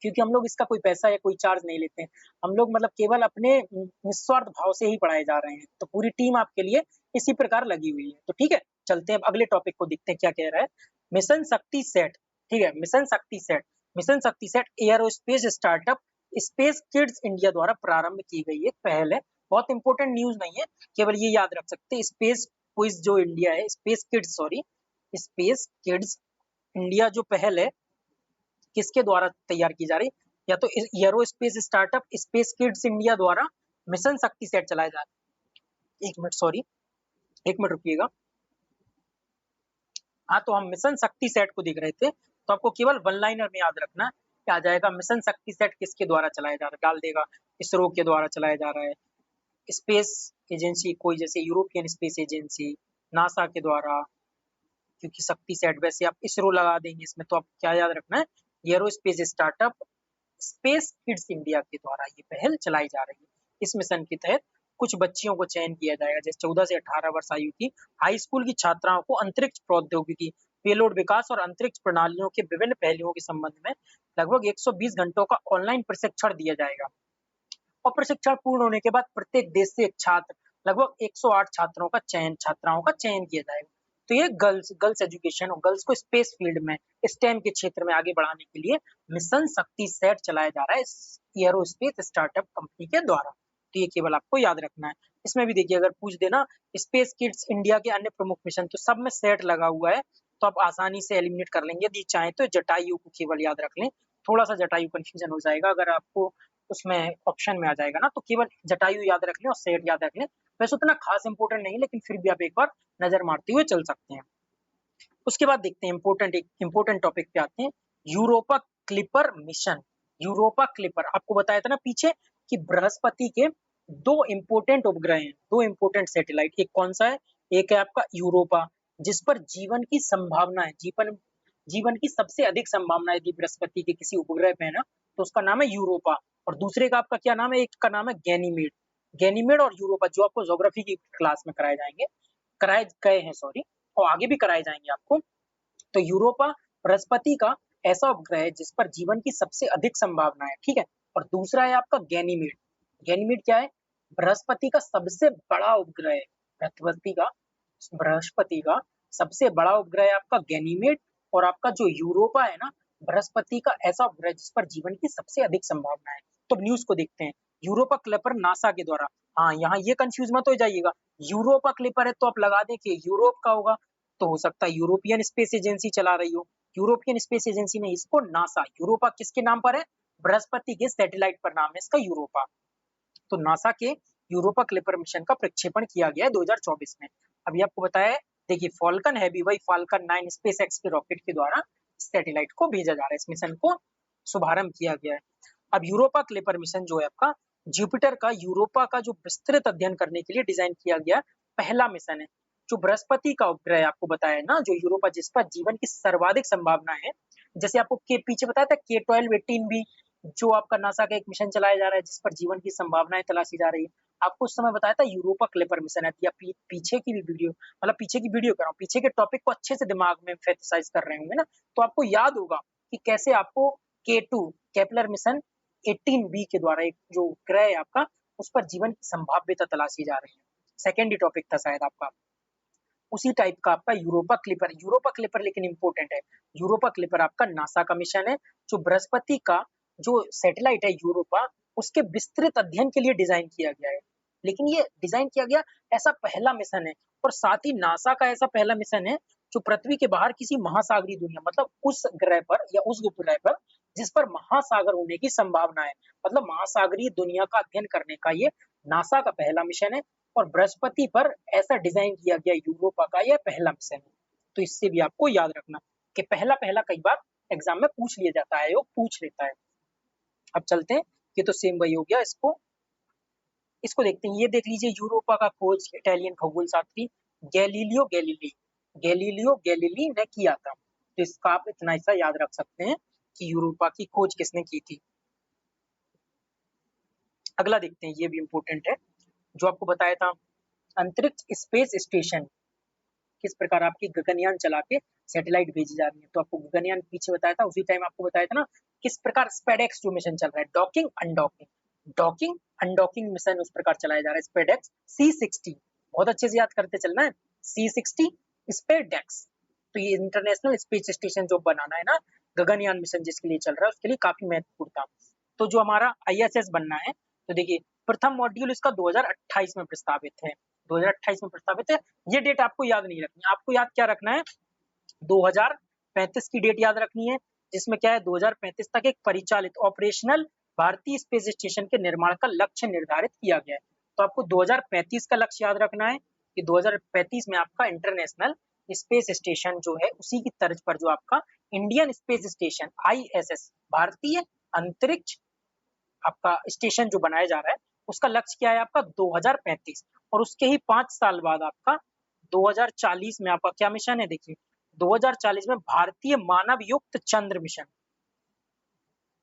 क्योंकि हम लोग इसका कोई पैसा या कोई चार्ज नहीं लेते हैं। हम लोग मतलब केवल अपने निस्वार्थ भाव से ही पढ़ाए जा रहे हैं। तो पूरी टीम आपके लिए इसी प्रकार लगी हुई है। तो ठीक है, चलते हैं अब अगले टॉपिक को देखते हैं क्या कह रहा है। मिशन शक्ति सेट, ठीक है, मिशन शक्ति सेट। मिशन शक्ति set aerospace startup space kids India द्वारा प्रारंभ की गई एक पहल है। बहुत इंपॉर्टेंट न्यूज नहीं है, केवल ये याद रख सकते हैं। स्पेस क्विज जो इंडिया है, space kids sorry, space kids India जो पहल है किसके द्वारा तैयार की जा रही, या तो aerospace startup space kids India द्वारा मिशन शक्ति सेट चलाया जा रहा है। एक मिनट सॉरी, एक मिनट रुकिएगा। हाँ, तो हम मिशन शक्ति सेट को देख रहे थे, तो आपको केवल वन लाइनर में याद रखना है क्या आ जाएगा। मिशन शक्ति सेट किसके द्वारा चलाया जा रहा है, डाल देगा इसरो के द्वारा चलाया जा रहा है। स्पेस एजेंसी कोई, जैसे यूरोपियन स्पेस एजेंसी, नासा के द्वारा, क्योंकि शक्ति सेट वैसे आप इसरो लगा देंगे इसमें, तो आपको क्या याद रखना है, aerospace startup space kids India के द्वारा ये पहल चलाई जा रही है। इस मिशन के तहत कुछ बच्चियों को चयन किया जाएगा, जैसे 14 से 18 वर्ष आयु की हाई स्कूल की छात्राओं को अंतरिक्ष प्रौद्योगिकी, पेलोड विकास और अंतरिक्ष प्रणालियों के विभिन्न पहलुओं के संबंध में लगभग 120 घंटों का ऑनलाइन प्रशिक्षण दिया जाएगा। और प्रशिक्षण पूर्ण होने के बाद प्रत्येक देश से एक छात्र, लगभग 108 छात्राओं का चयन किया जाएगा। तो ये गर्ल्स एजुकेशन और गर्ल्स को स्पेस फील्ड में, स्टेम के क्षेत्र में आगे बढ़ाने के लिए मिशन शक्ति सेट चलाया जा रहा है एरोस्पेस स्टार्टअप कंपनी के द्वारा। तो ये केवल आपको याद रखना है। इसमें भी देखिए, अगर पूछ देना स्पेस किड्स इंडिया के अन्य प्रमुख मिशन, तो सब में सेट लगा हुआ है, तो आप आसानी से एलिमिनेट कर लेंगे। यदि चाहे तो जटायु को केवल याद रख लें, थोड़ा सा जटायु कंफ्यूजन हो जाएगा अगर आपको उसमें ऑप्शन में आ जाएगा ना, तो केवल जटायु याद रख लें और सेट याद रख लें। वैसे उतना खास इंपोर्टेंट नहीं है, लेकिन फिर भी आप एक बार नजर मारते हुए चल सकते हैं। उसके बाद देखते हैं एक इंपोर्टेंट टॉपिक पे आते हैं, Europa clipper mission. Europa clipper आपको बताया था ना पीछे कि बृहस्पति के दो इंपोर्टेंट उपग्रह हैं, दो इंपोर्टेंट सैटेलाइट। एक कौन सा है, एक है आपका यूरोपा, जिस पर जीवन की संभावना है, जीवन की सबसे अधिक संभावना यदि बृहस्पति के किसी उपग्रह पे है ना, तो उसका नाम है यूरोपा। और दूसरे का आपका क्या नाम है, एक का नाम है गैनीमेड। गैनीमेड और यूरोपा जो आपको ज्योग्राफी की क्लास में कराए गए हैं सॉरी, और आगे भी कराए जाएंगे आपको। तो यूरोपा बृहस्पति का ऐसा उपग्रह है जिस पर जीवन की सबसे अधिक संभावना है, ठीक है। और दूसरा है आपका गैनीमेड। गैनीमेड क्या है, बृहस्पति का सबसे बड़ा उपग्रह है। बृहस्पति का सबसे बड़ा उपग्रह है आपका गैनीमेड। और आपका जो यूरोपा है ना, बृहस्पति का ऐसा उपग्रह जिस पर जीवन की सबसे अधिक संभावना है। तो न्यूज को देखते हैं। यूरोपा क्लिपर नासा के द्वारा, हाँ यहाँ ये कंफ्यूज मत हो जाइएगा, यूरोपा क्लिपर है तो आप लगा दें कि यूरोप का होगा, तो हो सकता है यूरोपियन स्पेस एजेंसी चला रही हो। यूरोपियन स्पेस एजेंसी ने इसको नासा, यूरोपा किसके नाम पर है, बृहस्पति के सैटेलाइट पर नाम है इसका यूरोपा। तो नासा के यूरोपा क्लिपर मिशन का प्रक्षेपण किया गया है 2024 में। अभी आपको बताया है, देखिए फॉल्कन हैवी वही फाल्कन 9 स्पेस एक्स के रॉकेट के द्वारा सैटेलाइट को भेजा जा रहा है, इस मिशन को शुभारंभ किया गया है। अब यूरोपा क्लिपर मिशन जो है आपका जुपिटर का, यूरोपा का जो विस्तृत अध्ययन करने के लिए डिजाइन किया गया पहला मिशन है। जो बृहस्पति का उपग्रह है आपको बताया ना, जो यूरोपा जिस पर जीवन की सर्वाधिक संभावना है, जैसे आपको के पीछे बताया था K12-18B, जो आपका नासा का एक मिशन चलाया जा रहा है जिस पर जीवन की संभावनाएं तलाशी जा रही है। आपको उस समय बताया था यूरोपा क्लिपर मिशन है, या पीछे की भी वीडियो, मतलब पीछे की वीडियो कर रहा हूँ, पीछे के टॉपिक को अच्छे से दिमाग में एम्फेसाइज कर रहे होंगे ना, तो आपको याद होगा कि कैसे आपको K2 केपलर मिशन 18B के द्वारा एक जो ग्रह है आपका, उस पर जीवन की संभाव्यता तलाशी जा रही है। सेकेंड ही टॉपिक था शायद आपका, उसी टाइप का आपका यूरोपा क्लिपर। यूरोपा क्लिपर लेकिन इंपॉर्टेंट है, यूरोपा क्लिपर आपका नासा का मिशन है। जो बृहस्पति का जो सैटेलाइट है यूरोपा, उसके विस्तृत अध्ययन के लिए डिजाइन किया गया है। लेकिन ये डिजाइन किया गया ऐसा पहला मिशन है, और साथ ही नासा का ऐसा पहला मिशन है जो पृथ्वी के बाहर किसी महासागरीय दुनिया, मतलब उस ग्रह पर या उस उपग्रह पर जिस पर महासागर होने की संभावना है, मतलब महासागरीय दुनिया का अध्ययन करने का ये नासा का पहला मिशन है। और बृहस्पति पर ऐसा डिजाइन किया गया यूरोपा का यह पहला मिशन है। तो इससे भी आपको याद रखना कि पहला पहला कई बार एग्जाम में पूछ लिया जाता है, आयोग पूछ लेता है। अब चलते हैं, ये तो सेम वही हो गया, इसको इसको देखते हैं। ये देख लीजिए, यूरोपा का खोज इटालियन खगोल शास्त्री गैलीलियो गैलीली ने किया था। तो इसका आप इतना ऐसा याद रख सकते हैं कि यूरोपा की खोज किसने की थी। अगला देखते हैं, ये भी इंपॉर्टेंट है, जो आपको बताया था अंतरिक्ष स्पेस स्टेशन किस प्रकार आपकी गगनयान चला के सैटेलाइट भेजी जा रही है। तो आपको गगनयान पीछे बताया था, उसी टाइम आपको बताया था ना किस प्रकार स्पेडेक्स जो मिशन चल रहा है, डॉकिंग अनडॉकिंग मिशन उस प्रकार चलाया जा रहा है। स्पेडेक्स C60 बहुत अच्छे से याद करते चलना है, C60 स्पेडेक्स। तो ये इंटरनेशनल स्पेस स्टेशन जो बनाना है ना, गगनयान मिशन जिसके लिए चल रहा है, उसके लिए काफी महत्वपूर्ण था। तो जो हमारा ISS बनना है, तो देखिए प्रथम मॉड्यूल इसका 2028 में प्रस्तावित है। 2028 में प्रस्तावित है। ये डेट आपको याद नहीं रखनी, आपको याद क्या रखना है, 2035 की डेट याद रखनी है, जिसमें क्या है 2035 तक एक परिचालित ऑपरेशनल भारतीय स्पेस स्टेशन के निर्माण का लक्ष्य निर्धारित किया गया है। तो आपको 2035 का लक्ष्य याद रखना है कि 2035 में आपका इंटरनेशनल स्पेस स्टेशन जो है, उसी की तर्ज पर जो आपका इंडियन स्पेस स्टेशन ISS भारतीय अंतरिक्ष आपका स्टेशन जो बनाया जा रहा है, उसका लक्ष्य क्या है आपका 2035। और उसके ही 5 साल बाद आपका 2040 में आपका क्या मिशन है, देखिए 2040 में भारतीय मानव युक्त चंद्र mission,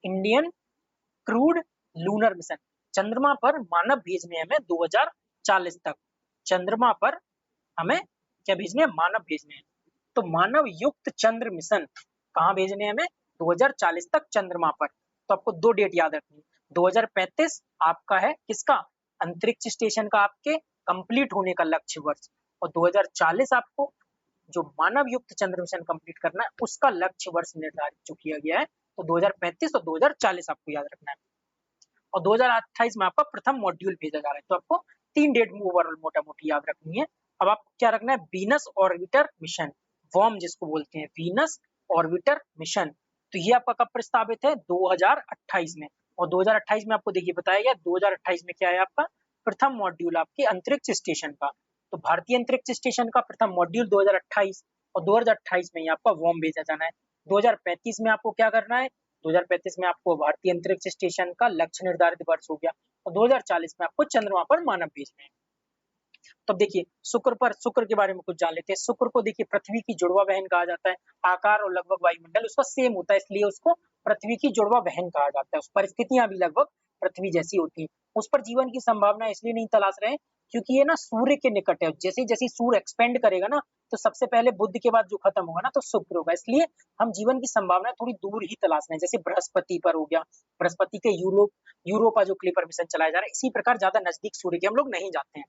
Indian crewed lunar mission. चंद्रमा पर मानव भेजने हमें 2040 तक, चंद्रमा पर हमें क्या भेजने हैं, मानव भेजने हैं। तो मानव युक्त चंद्र मिशन कहाँ भेजने हैं हमें, 2040 तक चंद्रमा पर। तो आपको दो डेट याद रखनी है, 2035 आपका है किसका, अंतरिक्ष स्टेशन का आपके कंप्लीट होने का लक्ष्य वर्ष, और 2040 आपको जो मानव युक्त चंद्र मिशन कंप्लीट करना है उसका लक्ष्य वर्ष निर्धारित जो किया गया है। तो 2035 और 2040 आपको याद रखना है। और 2028 में आपका प्रथम मॉड्यूल भेजा जा रहा है। तो आपको 3 डेट ओवरऑल मोटा मोटी याद रखनी है। अब आपको क्या रखना है, वीनस ऑर्बिटर मिशन, वॉर्म जिसको बोलते हैं, वीनस ऑर्बिटर मिशन। तो ये आपका कब प्रस्तावित है, 2028 में। और 2028 में आपको देखिए बताया गया 2028 में क्या है आपका प्रथम मॉड्यूल आपके अंतरिक्ष स्टेशन का। तो भारतीय अंतरिक्ष स्टेशन का प्रथम मॉड्यूल 2028, और 2028 में ही आपका वॉर्म भेजा जाना है। 2035 में आपको क्या करना है, 2035 में आपको भारतीय अंतरिक्ष स्टेशन का लक्ष्य निर्धारित वर्ष हो गया, और 2040 में आपको चंद्रमा पर मानव भेजने हैं। तब देखिए शुक्र के बारे में कुछ जान लेते हैं। शुक्र को देखिए पृथ्वी की जुड़वा बहन कहा जाता है। आकार और लगभग वायुमंडल उसका सेम होता है, इसलिए उसको पृथ्वी की जुड़वा बहन कहा जाता है। उस परिस्थितियां भी लगभग पृथ्वी जैसी होती है। उस पर जीवन की संभावना इसलिए नहीं तलाश रहे क्योंकि ये ना सूर्य के निकट है। जैसे जैसे सूर्य एक्सपेंड करेगा ना, तो सबसे पहले बुध के बाद जो खत्म होगा ना, तो शुक्र होगा। इसलिए हम जीवन की संभावना थोड़ी दूर ही तलाश रहे हैं। जैसे बृहस्पति पर हो गया, बृहस्पति के यूरोपा जो क्लिपर मिशन चलाया जा रहा है, इसी प्रकार ज्यादा नजदीक सूर्य के हम लोग नहीं जाते हैं।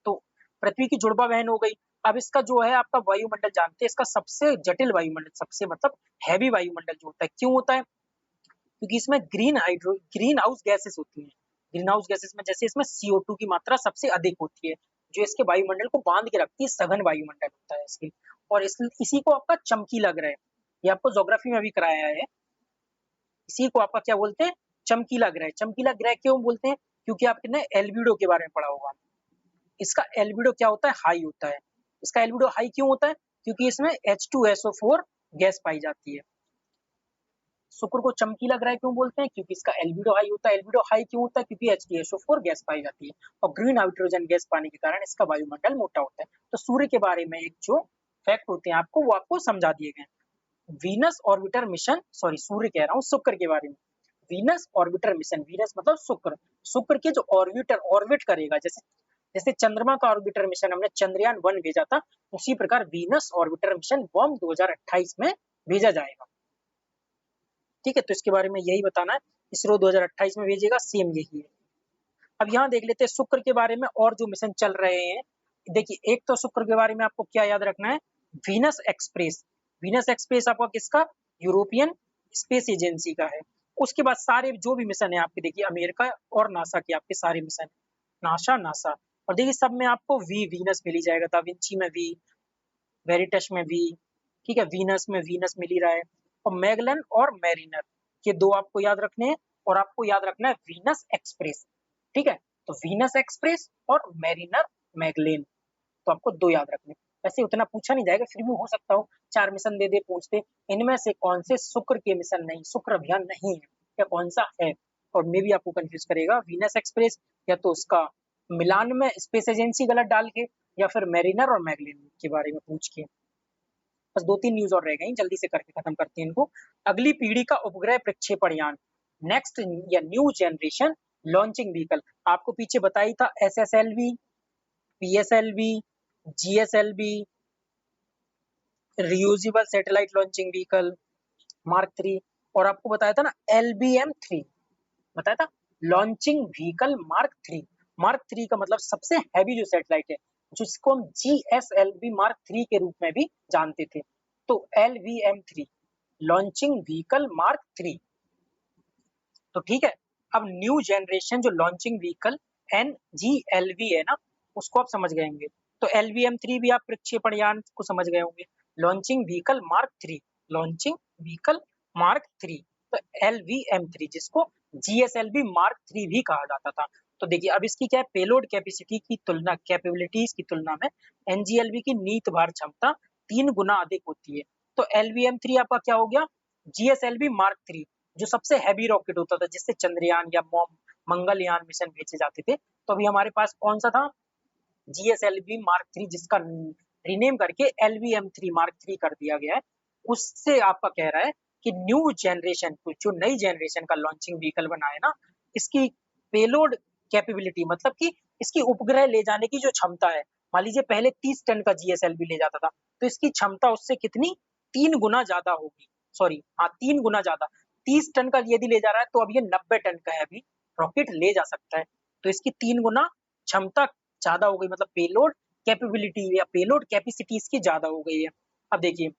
तो पृथ्वी की जुड़वा बहन हो गई। अब इसका जो है आपका वायुमंडल जानते हैं, इसका सबसे जटिल वायुमंडल, सबसे मतलब हैवी वायुमंडल जो होता है, क्यों होता है, क्योंकि इसमें ग्रीन हाउस गैसेस होती हैं। ग्रीन हाउस गैसेस में जैसे इसमें CO2 की मात्रा सबसे अधिक होती है, जो इसके वायुमंडल को बांध के रखती है, सघन वायुमंडल होता है इसकी। और इसी को आपका चमकीला ग्रह, ये आपको ज्योग्राफी में भी कराया है, इसी को आपका क्या बोलते हैं, चमकीला ग्रह। चमकीला ग्रह क्यों बोलते हैं, क्योंकि आपने एल्बिडो के बारे में पढ़ा होगा। इसका एल्बिडो क्या होता है, हाई होता है। इसका एल्बिडो हाई क्यों होता है, क्योंकि इसमें H2SO4 गैस पाई जाती है। शुक्र को चमकीला ग्रह क्यों बोलते हैं, क्योंकि इसका एल्बिडो हाई होता है। एल्बिडो हाई क्यों होता है, क्योंकि H2SO4 गैस पाई जाती है, और ग्रीन हाइड्रोजन गैस पाने के कारण इसका वायुमंडल मोटा होता है। तो सूर्य के बारे में एक जो फैक्ट होते हैं आपको, वो आपको समझा दिए गए। वीनस ऑर्बिटर मिशन, सॉरी सूर्य कह रहा हूँ, शुक्र के बारे में। वीनस ऑर्बिटर मिशन, वीनस मतलब शुक्र, शुक्र के जो ऑर्बिट करेगा, जैसे जैसे चंद्रमा का ऑर्बिटर मिशन हमने चंद्रयान-1 भेजा था, उसी प्रकार वीनस ऑर्बिटर मिशन वॉर्म 2028 में भेजा जाएगा। ठीक है, तो इसके बारे में यही बताना है, इसरो 2028 में भेजेगा, सेम यही है। अब यहाँ देख लेते हैं शुक्र के बारे में और जो मिशन चल रहे हैं। देखिए एक तो शुक्र के बारे में आपको क्या याद रखना है, वीनस एक्सप्रेस। वीनस एक्सप्रेस आपका किसका, यूरोपियन स्पेस एजेंसी का है। उसके बाद सारे जो भी मिशन है आपके, देखिए अमेरिका और नासा के आपके सारे मिशन, नासा और देखिए सब में आपको वीनस मिल ही जाएगा, दा विंची में वी, वेरिटस में वी, ठीक है, वीनस में वीनस मिल ही रहा है। और मैगलन और मैरिनर, ये दो आपको याद रखने हैं। और आपको याद रखना है वीनस एक्सप्रेस, ठीक है, तो वीनस एक्सप्रेस और मैरिनर मैगलेन, तो आपको दो याद रखने। वैसे उतना पूछा नहीं जाएगा, फिर भी हो सकता हो 4 मिशन दे दे पूछते, इनमें से कौन से शुक्र के मिशन नहीं, शुक्र अभियान नहीं है या कौन सा है, और मे भी आपको कंफ्यूज करेगा वीनस एक्सप्रेस या तो उसका मिलान में स्पेस एजेंसी गलत डाल के, या फिर मैरिनर और मैगलेन के बारे में पूछ के। बस 2-3 न्यूज और रह गई, जल्दी से करके खत्म करते हैं इनको। अगली पीढ़ी का उपग्रह प्रक्षेपण यान, नेक्स्ट या न्यू जनरेशन लॉन्चिंग व्हीकल, आपको पीछे बताई था SSLV, PSLV, GSLV, reusable satellite launching vehicle mark 3, और आपको बताया था ना एलबीएम 3, बताया था लॉन्चिंग व्हीकल मार्क 3 का मतलब सबसे हैवी जो सैटेलाइट है, जिसको हम जीएसएलवी मार्क 3 के रूप में भी जानते थे, तो एलवीएम 3 लॉन्चिंग व्हीकल मार्क 3, तो ठीक है। अब न्यू जनरेशन जो लॉन्चिंग व्हीकल एनजीएलवी है ना, उसको आप समझ गए होंगे, तो एलवीएम 3 भी आप प्रक्षेपण यान को समझ गए होंगे। Launching vehicle mark 3, launching vehicle mark 3, तो एलवीएम 3 जिसको जीएसएलवी मार्क 3 भी कहा जाता था। तो देखिए अब इसकी क्या है, पेलोड कैपेसिटी की तुलना, कैपेबिलिटीज की तुलना में एनजीएलवी की नीत भार क्षमता 3 गुना अधिक होती है। तो एलवीएम 3 आपका क्या हो गया, जीएसएलवी मार्क 3 जो सबसे हैवी रॉकेट होता था जिससे चंद्रयान या मंगलयान मिशन भेजे जाते थे, तो अभी हमारे पास कौन सा था, जीएसएलवी मार्क 3 जिसका रीनेम करके एलवीएम 3 मार्क 3 कर दिया गया है। उससे आपका कह रहा है कि न्यू जनरेशन, जो नई जनरेशन का लॉन्चिंग व्हीकल बना है ना, इसकी पेलोड कैपेबिलिटी मतलब कि इसकी उपग्रह ले जाने की जो क्षमता है, मान लीजिए पहले 30 टन का जीएसएलवी ले जाता था, तो इसकी क्षमता उससे कितनी 3 गुना ज्यादा होगी, सॉरी हाँ 3 गुना ज्यादा, 30 टन का यदि ले जा रहा है तो अब ये 90 टन का है अभी रॉकेट ले जा सकता है, तो इसकी 3 गुना क्षमता ज्यादा हो गई, मतलब पेलोड कैपेबिलिटी या पेलोड कैपेसिटी इसकी ज्यादा हो गई है। अब देखिए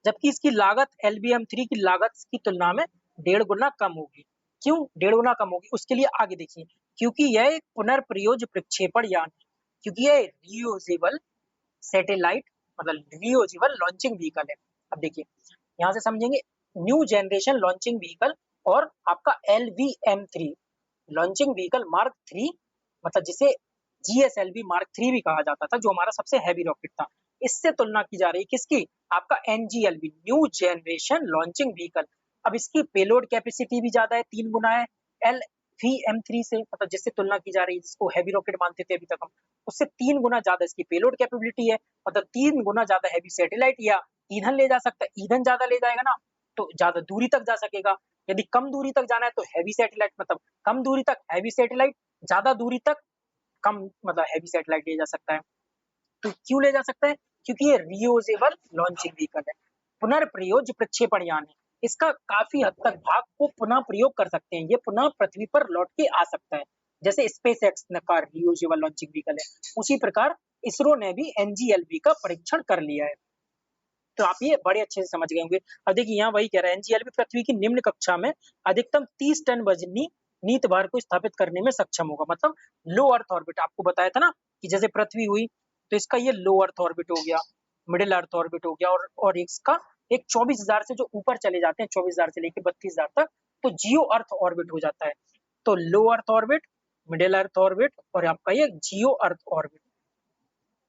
जबकि इसकी लागत एलबीएम 3 की लागत की तुलना में 1.5 गुना कम होगी। क्यों 1.5 गुना कम होगी, उसके लिए आगे देखिए, क्योंकि यह एक पुनर्प्रयोज्य प्रक्षेपण यान है, क्योंकि यह रियूजेबल सैटेलाइट मतलब रियूजेबल लॉन्चिंग व्हीकल है। अब देखिए यहाँ से समझेंगे न्यू जनरेशन लॉन्चिंग व्हीकल और आपका एलवीएम 3 लॉन्चिंग व्हीकल मार्क 3, मतलब जिसे जीएसएलवी मार्क 3 भी कहा जाता था, जो हमारा सबसे हैवी रॉकेट था, इससे तुलना की जा रही है किसकी, आपका एनजीएलवी न्यू जनरेशन लॉन्चिंग व्हीकल। अब इसकी पेलोड कैपेसिटी भी ज्यादा है, 3 गुना है एलवीएम 3 से, मतलब जिससे तुलना की जा रही है, जिसको हैवी रॉकेट मानते थे अभी तक हम, उससे 3 गुना ज्यादा इसकी पेलोड कैपेबिलिटी है, मतलब 3 गुना ज्यादा हैवी सैटेलाइट या ईंधन ले जा सकता है, ईंधन ज्यादा ले जाएगा ना तो ज्यादा दूरी तक जा सकेगा। यदि कम दूरी तक जाना है तो हैवी सैटेलाइट, मतलब कम दूरी तक हैवी सैटेलाइट, ज्यादा दूरी तक कम मतलब हैवी सैटेलाइट ले जा सकता है। तो क्यों ले जा सकता है, क्योंकि ये रियूजेबल लॉन्चिंग व्हीकल है, पुनर्प्रयोज्य प्रक्षेपण यान है, इसका काफी हद तक भाग को पुनः प्रयोग कर सकते हैं, ये पुनः पृथ्वी पर लौट के आ सकता है, जैसे स्पेस एक्स का रियूजेबल लॉन्चिंग व्हीकल है, उसी प्रकार इसरो ने भी एनजीएलवी का परीक्षण कर लिया है। तो आप ये बड़े अच्छे से समझ गए होंगे। अब देखिए यहाँ वही कह रहा है एनजीएलवी पृथ्वी की निम्न कक्षा में अधिकतम 30 टन वजनी नीत भार को स्थापित करने में सक्षम होगा, मतलब लो अर्थ ऑर्बिट, आपको बताया था ना कि जैसे पृथ्वी हुई तो इसका ये लो अर्थ ऑर्बिट हो गया, मिडिल अर्थ ऑर्बिट हो गया, और इसका एक 24,000 से जो ऊपर चले जाते हैं, 24,000 से लेकर 32,000 तक, तो जियो अर्थ ऑर्बिट हो जाता है। तो low earth orbit, middle earth orbit और आपका ये जियो अर्थ ऑर्बिट,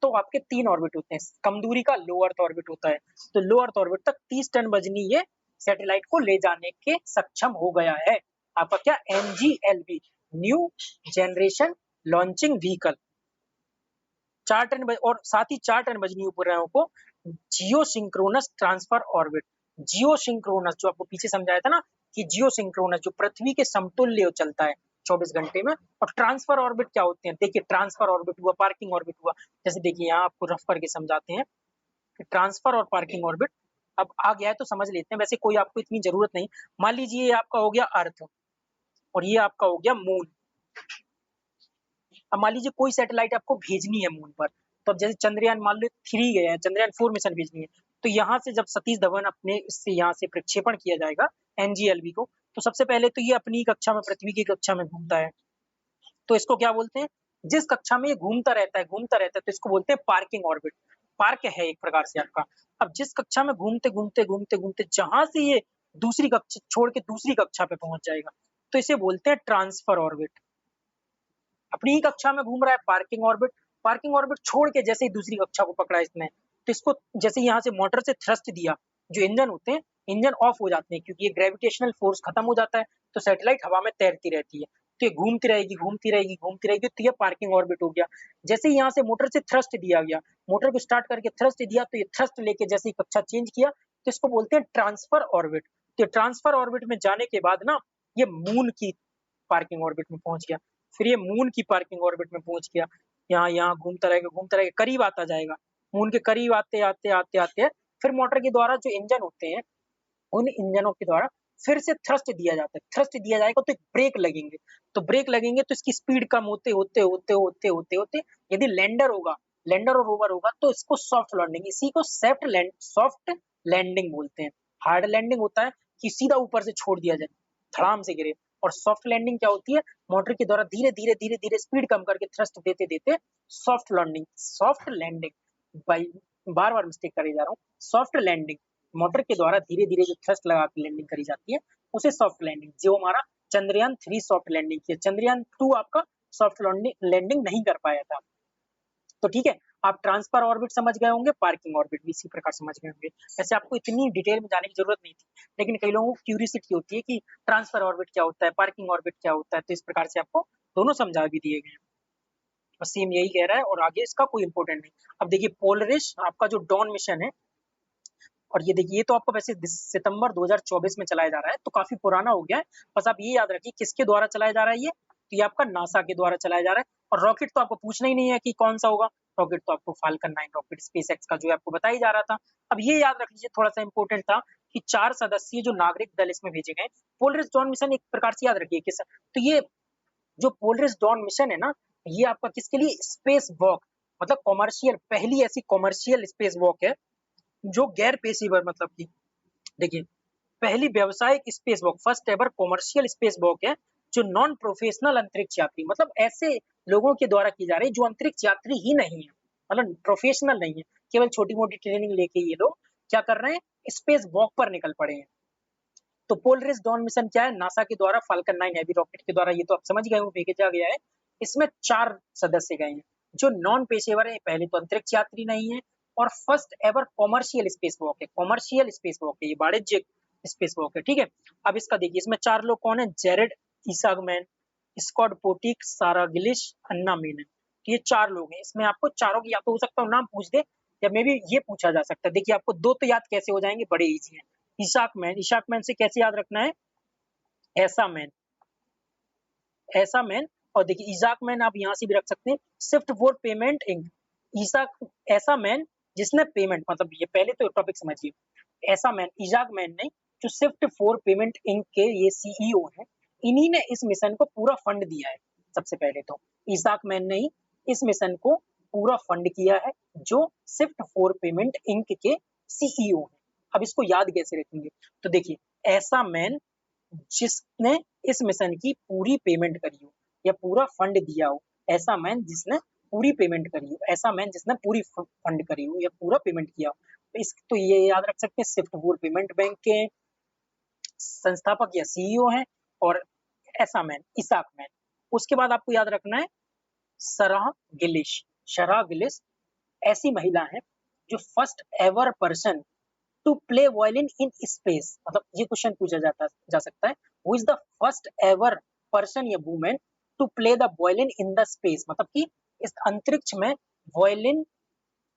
तो आपके 3 ऑर्बिट होते हैं, कम दूरी का लो अर्थ ऑर्बिट होता है, तो लो अर्थ ऑर्बिट तक 30 टन वजनी ये सैटेलाइट को ले जाने के सक्षम हो गया है, आपका क्या NGLV new generation launching vehicle. 4 ton और साथ ही 4 टन वजनी उपग्रहों को geosynchronous transfer orbit, geosynchronous जो आपको पीछे समझाया था ना कि जियो सिंक्रोनस जो पृथ्वी के समतुल्य चलता है 24 घंटे में, और ट्रांसफर ऑर्बिट क्या होते हैं, देखिए ट्रांसफर ऑर्बिट हुआ, पार्किंग ऑर्बिट हुआ, जैसे देखिए यहाँ आपको रफ करके समझाते हैं कि ट्रांसफर और पार्किंग ऑर्बिट अब आ गया है तो समझ लेते हैं, वैसे कोई आपको इतनी जरूरत नहीं। मान लीजिए ये आपका हो गया अर्थ और ये आपका हो गया मून। अब मान लीजिए कोई सैटेलाइट आपको भेजनी है मून पर, तो अब जैसे चंद्रयान मान लो 3 गए हैं, चंद्रयान 4 मिशन भेजनी है, तो यहाँ से जब सतीश धवन अपने इससे यहाँ से प्रक्षेपण किया जाएगा एनजीएलवी को, तो सबसे पहले तो ये अपनी कक्षा में, पृथ्वी की कक्षा में घूमता है, तो इसको क्या बोलते हैं? जिस कक्षा में ये घूमता रहता है तो इसको बोलते हैं पार्किंग ऑर्बिट। पार्क है एक प्रकार से आपका। अब जिस कक्षा में घूमते जहां से ये दूसरी कक्षा छोड़ के दूसरी कक्षा पे पहुंच जाएगा, तो इसे बोलते हैं ट्रांसफर ऑर्बिट। अपनी ही कक्षा में घूम रहा है, पार्किंग ऑर्बिट। पार्किंग ऑर्बिट छोड़ के जैसे ही दूसरी कक्षा को पकड़ा इसने, तो इसको जैसे यहाँ से मोटर से थ्रस्ट दिया, जो इंजन होते हैं, इंजन ऑफ हो जाते हैं क्योंकि ये ग्रेविटेशनल फोर्स खत्म हो जाता है, तो सैटेलाइट हवा में तैरती रहती है। तो ये घूमती रहेगी, तो ये पार्किंग ऑर्बिट हो गया। जैसे ही यहाँ से मोटर से थ्रस्ट दिया गया, मोटर को स्टार्ट करके थ्रस्ट दिया, तो ये थ्रस्ट लेके जैसे ही कक्षा चेंज किया, तो इसको बोलते हैं ट्रांसफर ऑर्बिट। तो ट्रांसफर ऑर्बिट में जाने के बाद ना, ये मून की पार्किंग ऑर्बिट में पहुंच गया। फिर ये मून की पार्किंग ऑर्बिट में पहुंच गया। यहाँ यहाँ घूमता रहेगा, करीब आता जाएगा। मून के करीब आते फिर मोटर के द्वारा जो इंजन होते हैं, उन इंजनों के द्वारा फिर से थ्रस्ट दिया जाता है। थ्रस्ट दिया जाएगा तो ब्रेक लगेंगे तो इसकी स्पीड कम होते यदि लैंडर और रोवर होगा तो इसको सॉफ्ट लैंडिंग, इसी को सॉफ्ट लैंडिंग बोलते हैं। हार्ड लैंडिंग होता है कि सीधा ऊपर से छोड़ दिया जाए, धड़ाम से गिरे। और सॉफ्ट लैंडिंग क्या होती है? मोटर के द्वारा धीरे धीरे स्पीड कम करके थ्रस्ट देते देते सॉफ्ट लैंडिंग बाई बार बार मिस्टेक करे जा रहा हूँ। सॉफ्ट लैंडिंग, मोटर के द्वारा धीरे धीरे जो थ्रस्ट लगा के लैंडिंग करी जाती है, उसे सॉफ्ट लैंडिंग। जो हमारा चंद्रयान 3 सॉफ्ट लैंडिंग किया, चंद्रयान 2 आपका सॉफ्ट लैंडिंग नहीं कर पाया था। तो ठीक है, आप ट्रांसफर ऑर्बिट समझ गए होंगे, पार्किंग ऑर्बिट भी इसी प्रकार समझ गए होंगे। वैसे आपको इतनी डिटेल में जाने की जरूरत नहीं थी, लेकिन कई लोगों को क्यूरियोसिटी होती है कि ट्रांसफर ऑर्बिट क्या होता है, पार्किंग ऑर्बिट क्या होता है, तो इस प्रकार से आपको दोनों समझा भी दिए गए हैं। बस सेम यही कह रहा है और आगे इसका कोई इंपॉर्टेंट नहीं। अब देखिए पोलरिस आपका जो डॉन मिशन है, और ये देखिए, ये तो आपको वैसे सितंबर 2024 में चलाया जा रहा है, तो काफी पुराना हो गया है। बस आप ये याद रखिए किसके द्वारा चलाया जा रहा है ये, तो ये आपका नासा के द्वारा चलाया जा रहा है। और रॉकेट तो आपको पूछना ही नहीं है कि कौन सा होगा, रॉकेट तो आपको फाल्कन 9 रॉकेट स्पेस एक्स का जो है आपको बताया जा रहा था। अब ये याद रख लीजिए, थोड़ा सा इंपॉर्टेंट था कि 4 सदस्यीय जो नागरिक दल इसमें भेजे गए। पोलरिस डॉन मिशन एक प्रकार से याद रखिए किस, तो ये जो पोलरिस डॉन मिशन है ना, ये आपका किसके लिए? स्पेस वॉक, मतलब कॉमर्शियल, पहली ऐसी कॉमर्शियल स्पेस वॉक है जो गैर पेशेवर, मतलब की देखिए, पहली व्यावसायिक space walk, first ever commercial space walk है जो नॉन प्रोफेशनल अंतरिक्ष यात्री, मतलब ऐसे लोगों के द्वारा की जा रही है जो अंतरिक्ष यात्री ही नहीं है, मतलब प्रोफेशनल नहीं है, केवल छोटी मोटी ट्रेनिंग लेके ये लोग क्या कर रहे हैं? स्पेस वॉक पर निकल पड़े हैं। तो पोलरिस डॉन मिशन क्या है? नासा के द्वारा फाल्कन 9 हैवी रॉकेट के द्वारा, ये तो आप समझ गए हो, भेजा गया है। इसमें 4 सदस्य गए हैं जो नॉन पेशेवर है, पहले तो अंतरिक्ष यात्री नहीं है, और first ever commercial space walk है। कॉमर्शियल स्पेस वॉक है, ये वाणिज्यिक स्पेस वॉक है, ठीक है। अब इसका देखिए, इसमें 4 लोग कौन है? जेरेड ईसागमैन, स्कॉट पोटिक, सारा गिलिश, अन्ना मेनन। तो ये 4 लोग हैं। इसमें आपको चारों की या तो हो सकता है नाम पूछ दे, या मे बी ये पूछा जा सकता है। देखिए, आपको 2 तो याद कैसे हो जाएंगे, बड़े इजी हैं। इशाक मैन से कैसे याद रखना है? ऐसा मैन। और देखिए इजाक मैन आप यहाँ से भी रख सकते हैं, Swift for payment ink. Ijak, ऐसा मैन जिसने पेमेंट, मतलब ये पहले तो टॉपिक समझिए, ऐसा मैन, इजाक मैन ने, जो स्विफ्ट फॉर पेमेंट इंक के ये सीईओ हैं, इन्हीं ने इस मिशन को पूरा फंड दिया है। सबसे पहले तो इजाक मैन ने ही इस मिशन को पूरा फंड किया है, जो स्विफ्ट फॉर पेमेंट इंक के सीईओ हैं। अब इसको याद कैसे रखेंगे? तो देखिए, ऐसा मैन जिसने इस मिशन की पूरी पेमेंट करी हो या पूरा फंड दिया हो, ऐसा मैन जिसने पूरी पेमेंट करी हो, ऐसा मैन जिसने पूरी फंड करी हो या पूरा पेमेंट किया हो। तो इस तो ये याद रख सकते हैं, स्विफ्ट फॉर पेमेंट बैंक के संस्थापक या सीईओ हैं, और ऐसा मैन, इसाक मैन। उसके बाद आपको याद रखना है सराह गिलिश। शराह गिलिश ऐसी महिला है जो first ever person to play violin in space, मतलब ये क्वेश्चन पूछा जा सकता है, who is the first ever person या women to play the violin in the space, मतलब कि इस अंतरिक्ष में वायलिन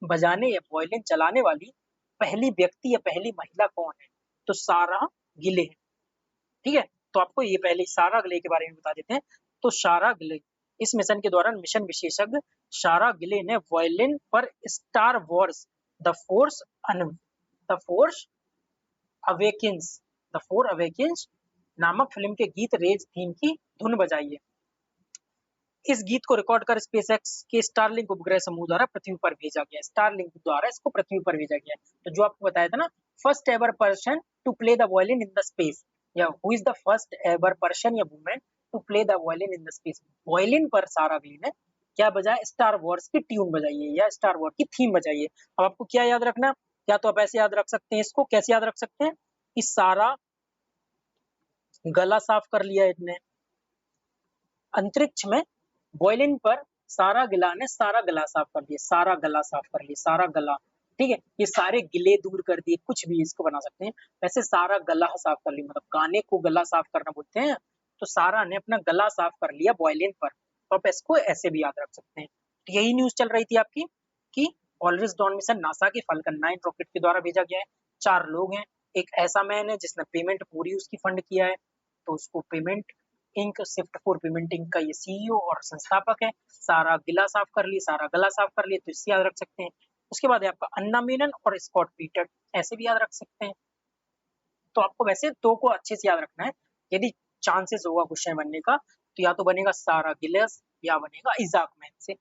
बजाने या वायलिन चलाने वाली पहली व्यक्ति या पहली महिला कौन है? तो सारा गिले है, ठीक है। तो आपको ये पहले सारा गिले के बारे में बता देते हैं। तो सारा गिले, इस मिशन के दौरान मिशन विशेषज्ञ सारा गिले ने वायलिन पर Star Wars the Force the Force Awakens the four Awakens नामक फिल्म के गीत रेज थीम की धुन बजाई है। इस गीत को रिकॉर्ड कर स्पेसएक्स के स्टारलिंक उपग्रह समूह द्वारा पृथ्वी पर भेजा गया। स्टारलिंक द्वारा इसको पृथ्वी पर भेजा गया। तो जो आपको बताया था ना, first ever person to play the violin in the space, या who is the first ever person या women to play the violin in the space. Violin पर सारा ग्रीन ने क्या बजाया, स्टार वॉर्स की ट्यून बजाइए या स्टार वॉर की थीम बजाइए। अब आपको क्या याद रखना, या तो आप ऐसे याद रख सकते हैं, इसको कैसे याद रख सकते हैं कि सारा गला साफ कर लिया इसने, अंतरिक्ष में वायलिन पर सारा गिला ने सारा गला साफ कर दिया, सारा गला साफ कर लिया, सारा गला, ठीक है, ये सारे गिले दूर कर दिए, कुछ भी इसको बना सकते हैं। वैसे सारा गला साफ कर लिया, मतलब गाने को गला साफ करना बोलते हैं, तो सारा ने अपना गला साफ कर लिया वायलिन पर, तो आप इसको ऐसे भी याद रख सकते हैं। तो यही न्यूज चल रही थी आपकी कि ऑलवेज डॉन मिशन नासा के फाल्कन 9 रॉकेट के द्वारा भेजा गया है। 4 लोग हैं, एक ऐसा मैन है जिसने पेमेंट पूरी उसकी फंड किया है, तो उसको payment ink shift for payment ink का ये सीईओ और संस्थापक है। सारा गिला साफ कर लिए, सारा गला साफ कर लिए, तो इससे याद रख सकते हैं। उसके बाद है आपका अन्ना मेनन और स्कॉट पीटर, ऐसे भी याद रख सकते हैं। तो आपको वैसे दो को अच्छे से याद रखना है, यदि चांसेस होगा क्वेश्चन बनने का तो या तो बनेगा सारा गिलस या बनेगा इजाक मैन से।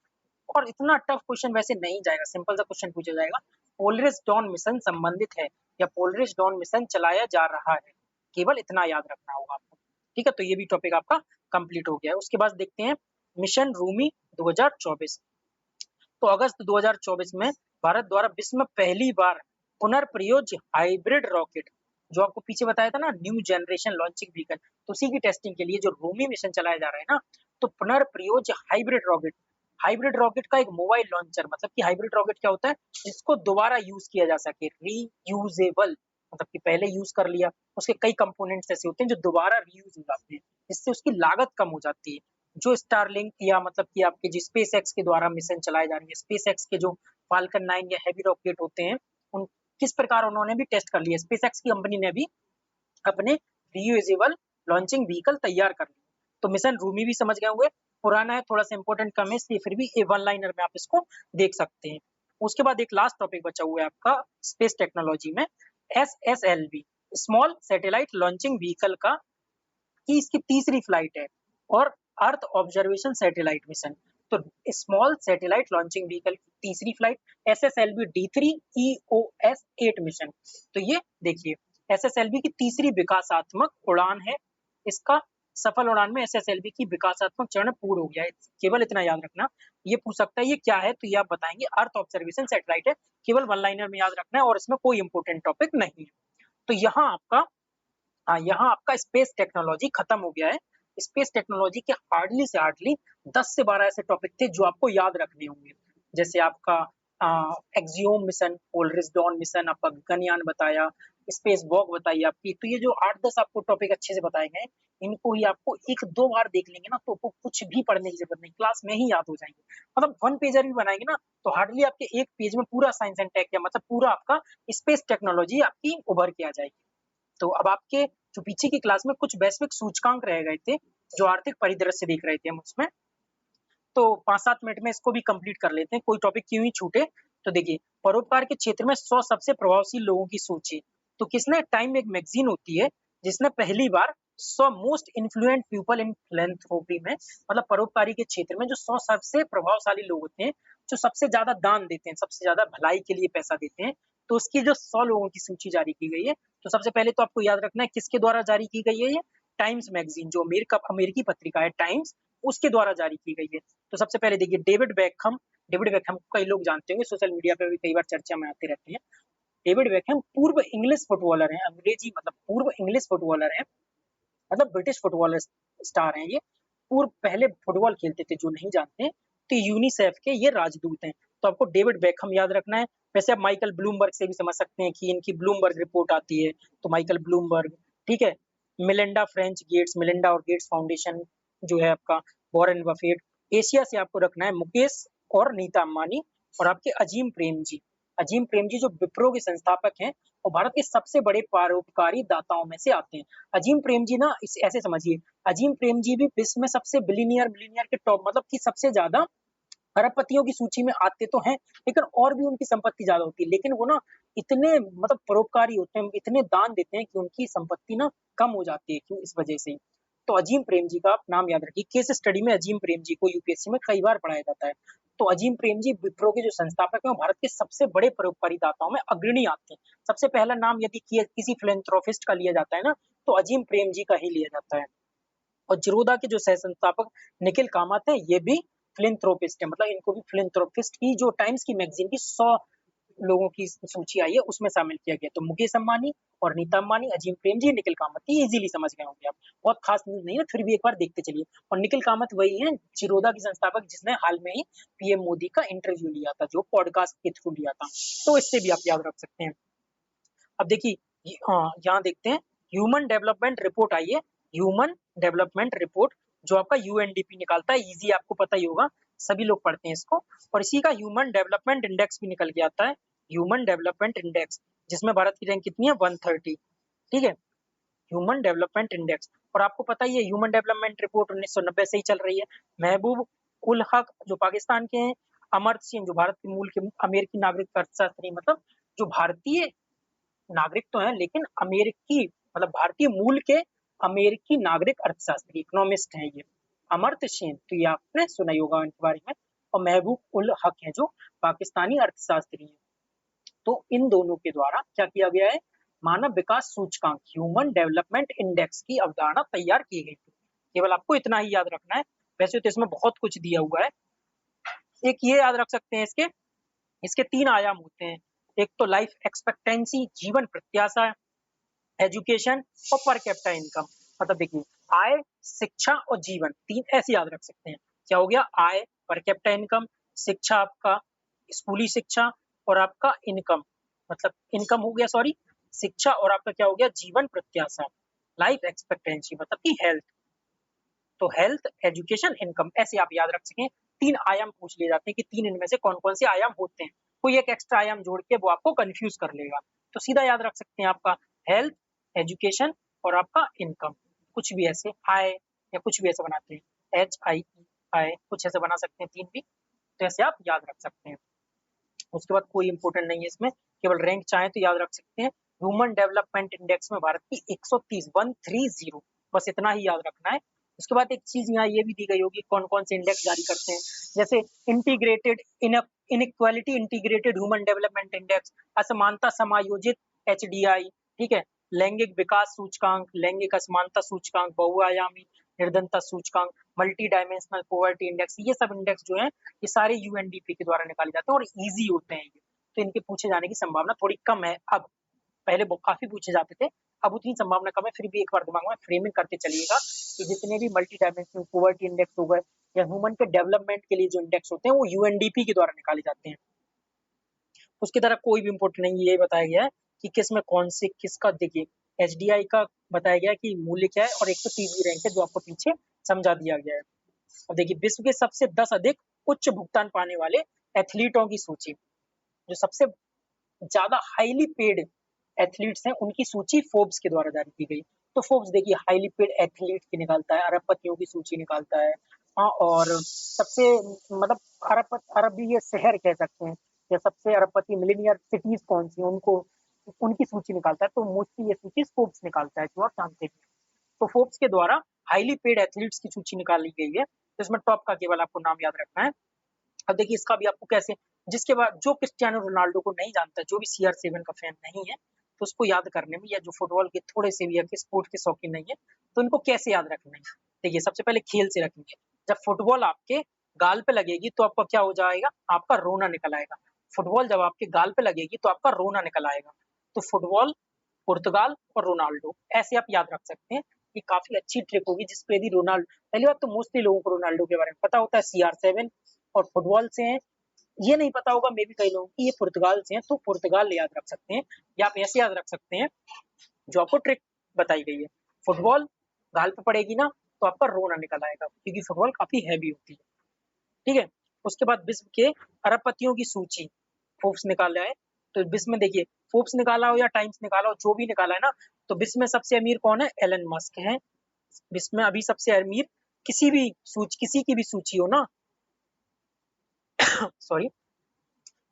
और इतना टफ क्वेश्चन वैसे नहीं जाएगा, सिंपल सा क्वेश्चन पूछा जाएगा, पोलरिस डॉन मिशन संबंधित है या पोलरिस डॉन मिशन चलाया जा रहा है, केवल इतना याद रखना होगा आपको, ठीक है। तो ये भी टॉपिक आपका कंप्लीट हो गया है। उसके बाद देखते हैं मिशन रूमी 2024। तो अगस्त 2024 में भारत द्वारा विश्व में पहली बार पुनर्प्रयोज्य हाइब्रिड रॉकेट, जो आपको पीछे बताया था ना न्यू जनरेशन लॉन्चिंग व्हीकल, तो उसी की टेस्टिंग के लिए जो रूमी मिशन चलाया जा रहा है ना, तो पुनर्प्रयोज्य हाइब्रिड रॉकेट का एक मोबाइल लॉन्चर, मतलब कि हाइब्रिड रॉकेट क्या होता है, जिसको दोबारा यूज किया जा सके, रीयूजेबल, मतलब कि पहले यूज कर लिया, उसके कई कंपोनेंट्स ऐसे होते हैं जो दोबारा रीयूज हो जाते हैं, जिससे उसकी लागत कम हो जाती है। जो स्टारलिंक या मतलब कि आपके जो स्पेस एक्स के द्वारा मिशन चलाए जा रही है, स्पेस एक्स के जो फाल्कन 9 या हैवी रॉकेट होते हैं, उन किस प्रकार उन्होंने भी टेस्ट कर लिया, स्पेस एक्स की कंपनी ने भी अपने रीयूजेबल लॉन्चिंग व्हीकल तैयार कर लिए। तो मिशन रूमी भी समझ गए होंगे, पुराना है, थोड़ा सा इंपॉर्टेंट कम है, इसलिए फिर भी वन लाइनर में आप इसको देख सकते हैं। उसके बाद एक लास्ट टॉपिक बचा हुआ है आपका स्पेस टेक्नोलॉजी में, SSLV, small satellite launching vehicle का, कि इसकी तीसरी फ्लाइट है, और अर्थ ऑब्जर्वेशन सैटेलाइट मिशन। तो स्मॉल सैटेलाइट लॉन्चिंग व्हीकल की तीसरी flight SSLV D3 EOS 8 mission. तो ये देखिए SSLV की तीसरी विकासात्मक उड़ान है, इसका सफल उड़ान में SSLV की विकासात्मक चरण पूर्ण हो गया है, केवल इतना याद रखना। ये पूछ सकता है ये क्या है, तो ये आप बताएंगे अर्थ ऑब्जर्वेशन सैटेलाइट है, केवल वन लाइनर में याद रखना है और इसमें कोई इंपोर्टेंट टॉपिक नहीं है। तो यहाँ आपका, हाँ, यहाँ आपका स्पेस टेक्नोलॉजी खत्म हो गया है। स्पेस टेक्नोलॉजी के हार्डली से हार्डली 10 से 12 ऐसे टॉपिक थे जो आपको याद रखने होंगे, जैसे आपका axiom mission, Polaris don mission, आपका गगनयान बताया, स्पेस वॉक बताई आपकी। तो ये जो 8-10 आपको टॉपिक अच्छे से बताए गए, इनको ही आपको 1-2 बार देख लेंगे ना, तो आपको कुछ भी पढ़ने की जरूरत नहीं, क्लास में ही याद हो जाएंगे। मतलब वन पेजर भी बनाएंगे ना, तो हार्डली आपके एक पेज में पूरा साइंस एंड टेक, या मतलब पूरा आपका स्पेस टेक्नोलॉजी आपकी उभर के आ जाएगी। तो अब आपके जो पीछे की क्लास में कुछ वैश्विक सूचकांक रह गए थे, जो आर्थिक परिदृश्य देख रहे थे हम उसमें, तो 5-7 मिनट में इसको भी कंप्लीट कर लेते हैं, कोई टॉपिक क्यों ही छूटे। तो देखिए, परोपकार के क्षेत्र में 100 सबसे प्रभावशील लोगों की सूची, तो किसने, टाइम एक मैगजीन होती है जिसने पहली बार 100 most influential people in philanthropy में, मतलब परोपकारी के क्षेत्र में जो 100 सबसे प्रभावशाली लोग होते हैं, जो सबसे ज्यादा दान देते हैं, सबसे ज्यादा भलाई के लिए पैसा देते हैं, तो उसकी जो 100 लोगों की सूची जारी की गई है। तो सबसे पहले तो आपको याद रखना है किसके द्वारा जारी की गई है, ये टाइम्स मैगजीन, जो अमेरिकी पत्रिका है टाइम्स, उसके द्वारा जारी की गई है। तो सबसे पहले देखिए डेविड बेकहम को कई लोग जानते होंगे, सोशल मीडिया पे भी कई बार चर्चा में आते रहते हैं। डेविड बेकहम पूर्व इंग्लिश फुटबॉलर हैं, अंग्रेजी मतलब पूर्व इंग्लिश फुटबॉलर हैं, मतलब ब्रिटिश फुटबॉलर स्टार हैं ये, पूर्व पहले फुटबॉल खेलते थे, जो नहीं जानते हैं, तो यूनिसेफ के ये राजदूत हैं। तो आपको डेविड बेकहम याद रखना है। वैसे आप माइकल ब्लूमबर्ग से भी समझ सकते हैं कि इनकी ब्लूमबर्ग रिपोर्ट आती है, तो माइकल ब्लूमबर्ग, ठीक है। मिलिंडा और गेट्स फाउंडेशन जो है आपका, वॉरेन बफेट। एशिया से आपको रखना है मुकेश और नीता अंबानी, और आपके अजीम प्रेमजी जो विप्रो के संस्थापक हैं और भारत के सबसे बड़े परोपकारी दाताओं में से आते हैं। अजीम प्रेमजी ना, इस ऐसे समझिए, अजीम प्रेमजी भी विश्व में सबसे बिलियनियर के टॉप, मतलब कि सबसे ज्यादा अरबपतियों की सूची में आते तो हैं, लेकिन और भी उनकी संपत्ति ज्यादा होती है, लेकिन वो ना इतने मतलब परोपकारी होते हैं, इतने दान देते हैं कि उनकी संपत्ति ना कम हो जाती है, क्यों, इस वजह से। तो अजीम प्रेम जी का आप नाम याद रखिए, केस स्टडी में अजीम प्रेम जी को यूपीएससी में कई बार पढ़ाया जाता है। तो अजीम प्रेम जी विप्रो के जो संस्थापक हैं, भारत के सबसे बड़े परोपकारी दाताओं में अग्रणी आते हैं। सबसे पहला नाम यदि किसी फिलेंथ्रोपिस्ट का लिया जाता है ना, तो अजीम प्रेमजी का ही लिया जाता है। और ज़ीरोधा के जो सह-संस्थापक निखिल कामत हैं, ये भी फिलैंथ्रोपिस्ट हैं, मतलब इनको भी फिलैंथ्रोपिस्ट की जो टाइम्स की मैगज़ीन की 100 लोगों की सूची आई है, उसमें शामिल किया गया। तो मुकेश अंबानी और नीता अंबानी, अजीम प्रेमजी, निखिल कामत, ये इज़िली समझ गए होंगे आप। बहुत खास न्यूज़ नहीं है, फिर भी एक बार देखते चलिए। और निखिल कामत वही हैं ज़ीरोधा की संस्थापक जिसने हाल में ही पीएम मोदी का इंटरव्यू लिया था, जो पॉडकास्ट के थ्रू लिया था। तो इससे भी आप याद रख सकते हैं। अब देखिए यहाँ देखते हैं ह्यूमन डेवलपमेंट रिपोर्ट आई है। ह्यूमन डेवलपमेंट रिपोर्ट जो आपका यूएनडीपी निकालता है, इजी आपको पता ही होगा, सभी लोग पढ़ते हैं इसको। और इसी का ह्यूमन डेवलपमेंट इंडेक्स भी निकल के आता है, ह्यूमन डेवलपमेंट इंडेक्स, जिसमें भारत की रैंक कितनी है 130। ठीक है, ह्यूमन डेवलपमेंट इंडेक्स। और आपको पता ही है ह्यूमन डेवलपमेंट रिपोर्ट 1990 से ही चल रही है। महबूब उल हक जो पाकिस्तान के हैं, अमर्त्य सेन जो भारत के मूल के अमेरिकी नागरिक अर्थशास्त्री, मतलब जो भारतीय नागरिक तो हैं लेकिन अमेरिकी मतलब भारतीय मूल के अमेरिकी नागरिक अर्थशास्त्री, इकोनॉमिस्ट हैं ये, अमर्त्य सेन, तो ये आपने सुना ही होगा इनके बारे में। और महबूब उल हक हैं जो पाकिस्तानी अर्थशास्त्री हैं। तो इन दोनों के द्वारा क्या किया गया है, मानव विकास सूचकांक ह्यूमन डेवलपमेंट इंडेक्स की अवधारणा तैयार की गई थी। केवल आपको इतना ही याद रखना है, वैसे तो इसमें बहुत कुछ दिया हुआ है। एक ये याद रख सकते हैं, इसके इसके 3 आयाम होते हैं। एक तो लाइफ एक्सपेक्टेंसी, जीवन प्रत्याशा, एजुकेशन और पर कैपिटा इनकम। मतलब देखिए आय, शिक्षा और जीवन, 3 ऐसे याद रख सकते हैं। क्या हो गया, आय, पर कैपिटा इनकम, शिक्षा आपका स्कूली शिक्षा, और आपका इनकम मतलब इनकम हो गया, सॉरी, शिक्षा, और आपका क्या हो गया, जीवन प्रत्याशा, लाइफ एक्सपेक्टेंसी मतलब कि हेल्थ। तो हेल्थ, एजुकेशन, इनकम, ऐसे आप याद रख सकें। 3 आयाम पूछ लिए जाते हैं कि 3 इनमें से कौन-कौन से आयाम होते हैं। कोई एक एक्स्ट्रा आयाम जोड़ के वो आपको कन्फ्यूज़ कर लेगा। तो सीधा याद रख सकते हैं आपका हेल्थ, एजुकेशन और आपका इनकम। कुछ भी ऐसे आय या कुछ भी ऐसे बनाते हैं, HIE आय, कुछ ऐसे बना सकते हैं 3 भी। तो ऐसे आप याद रख सकते हैं। उसके बाद कोई इंपॉर्टेंट नहीं है इसमें, केवल रैंक चाहें तो याद रख सकते हैं। ह्यूमन डेवलपमेंट इंडेक्स में भारत की 130 बस इतना ही याद रखना है। उसके बाद एक चीज यहाँ ये भी दी गई होगी कौन कौन से इंडेक्स जारी करते हैं, जैसे integrated inequality integrated human development index, असमानता समायोजित HDI, ठीक है, लैंगिक विकास सूचकांक, लैंगिक असमानता सूचकांक, बहुआयामी निर्धनता सूचकांक, मल्टी डायमेंशनल पॉवर्टी इंडेक्स, ये सब इंडेक्स जो है ये सारे यूएनडीपी के द्वारा निकाले जाते हैं और इजी होते हैं ये, तो इनके पूछे जाने की संभावना थोड़ी कम है अब। पहले काफी पूछे जाते थे, अब उतनी संभावना कम है। फिर भी एक बार दिमाग में फ्रेमिंग करते चलिएगा कि जितने भी मल्टी डायमेंशनल पॉवर्टी इंडेक्स हो गए या ह्यूमन के डेवलपमेंट के लिए जो इंडेक्स होते हैं वो यूएनडीपी के द्वारा निकाले जाते हैं। उसकी तरह कोई भी इम्पोर्टेंट नहीं, ये बताया गया है कि किस में कौन से किसका, देखिए HDI का बताया गया है कि मूल्य क्या है और 130वीं रैंक है जो आपको पीछे समझा दिया गया है। अब देखिए विश्व के सबसे 10 अधिक उच्च भुगतान पाने वाले एथलीटों की सूची, जो सबसे ज्यादा हाईली पेड एथलीट्स हैं उनकी सूची फोर्ब्स के द्वारा जारी की गई। तो फोर्ब्स देखिए हाईली पेड एथलीट की निकालता है, अरबपतियों की सूची निकालता है। हाँ, और सबसे मतलब अरब भी ये शहर कह सकते हैं, या सबसे अरबपति मिलीनियर सिटीज कौन सी उनको उनकी सूची निकालता है। तो मोस्टली ये सूची फोर्ब्स निकालता है, जो आप जानते हैं। तो फोर्ब्स के द्वारा हाईली पेड एथलीट्स की सूची निकाली गई है, तो इसमें टॉप का केवल आपको नाम याद रखना है। अब देखिए इसका भी आपको कैसे, जिसके बाद जो क्रिस्टियानो रोनाल्डो को नहीं जानता, जो भी CR7 का फैन नहीं है, तो उसको याद करने में, या जो फुटबॉल के थोड़े से भी या स्पोर्ट के शौकीन नहीं है, तो इनको कैसे याद रखना है। देखिए सबसे पहले खेल से रखेंगे। जब फुटबॉल आपके गाल पे लगेगी तो आपका क्या हो जाएगा, आपका रोना निकल आएगा। फुटबॉल जब आपके गाल पे लगेगी तो आपका रोना निकल आएगा। तो फुटबॉल, पुर्तगाल और रोनाल्डो, ऐसे आप याद रख सकते हैं। ये काफी अच्छी ट्रिक होगी जिसपे यदि रोनाल्डो, पहली बात तो मोस्टली लोगों को रोनाल्डो के बारे में पता होता है, CR7 और फुटबॉल से हैं। ये नहीं पता होगा मे बी कई लोगों की ये पुर्तगाल से हैं, तो पुर्तगाल याद रख सकते हैं, या आप ऐसे याद रख सकते हैं जो आपको ट्रिक बताई गई है। फुटबॉल गाल पे पड़ेगी ना तो आपका रोना निकल आएगा, क्योंकि फुटबॉल काफी हैवी होती है। ठीक है, उसके बाद विश्व के अरबपतियों की सूची फोर्ब्स निकाला है। तो विश्व में देखिए फोर्ब्स निकाला हो या टाइम्स निकाला हो, जो भी निकाला है ना, तो विश्व में सबसे अमीर कौन है, एलन मस्क है। विश्व में अभी सबसे अमीर किसी की भी सूची हो ना, सॉरी,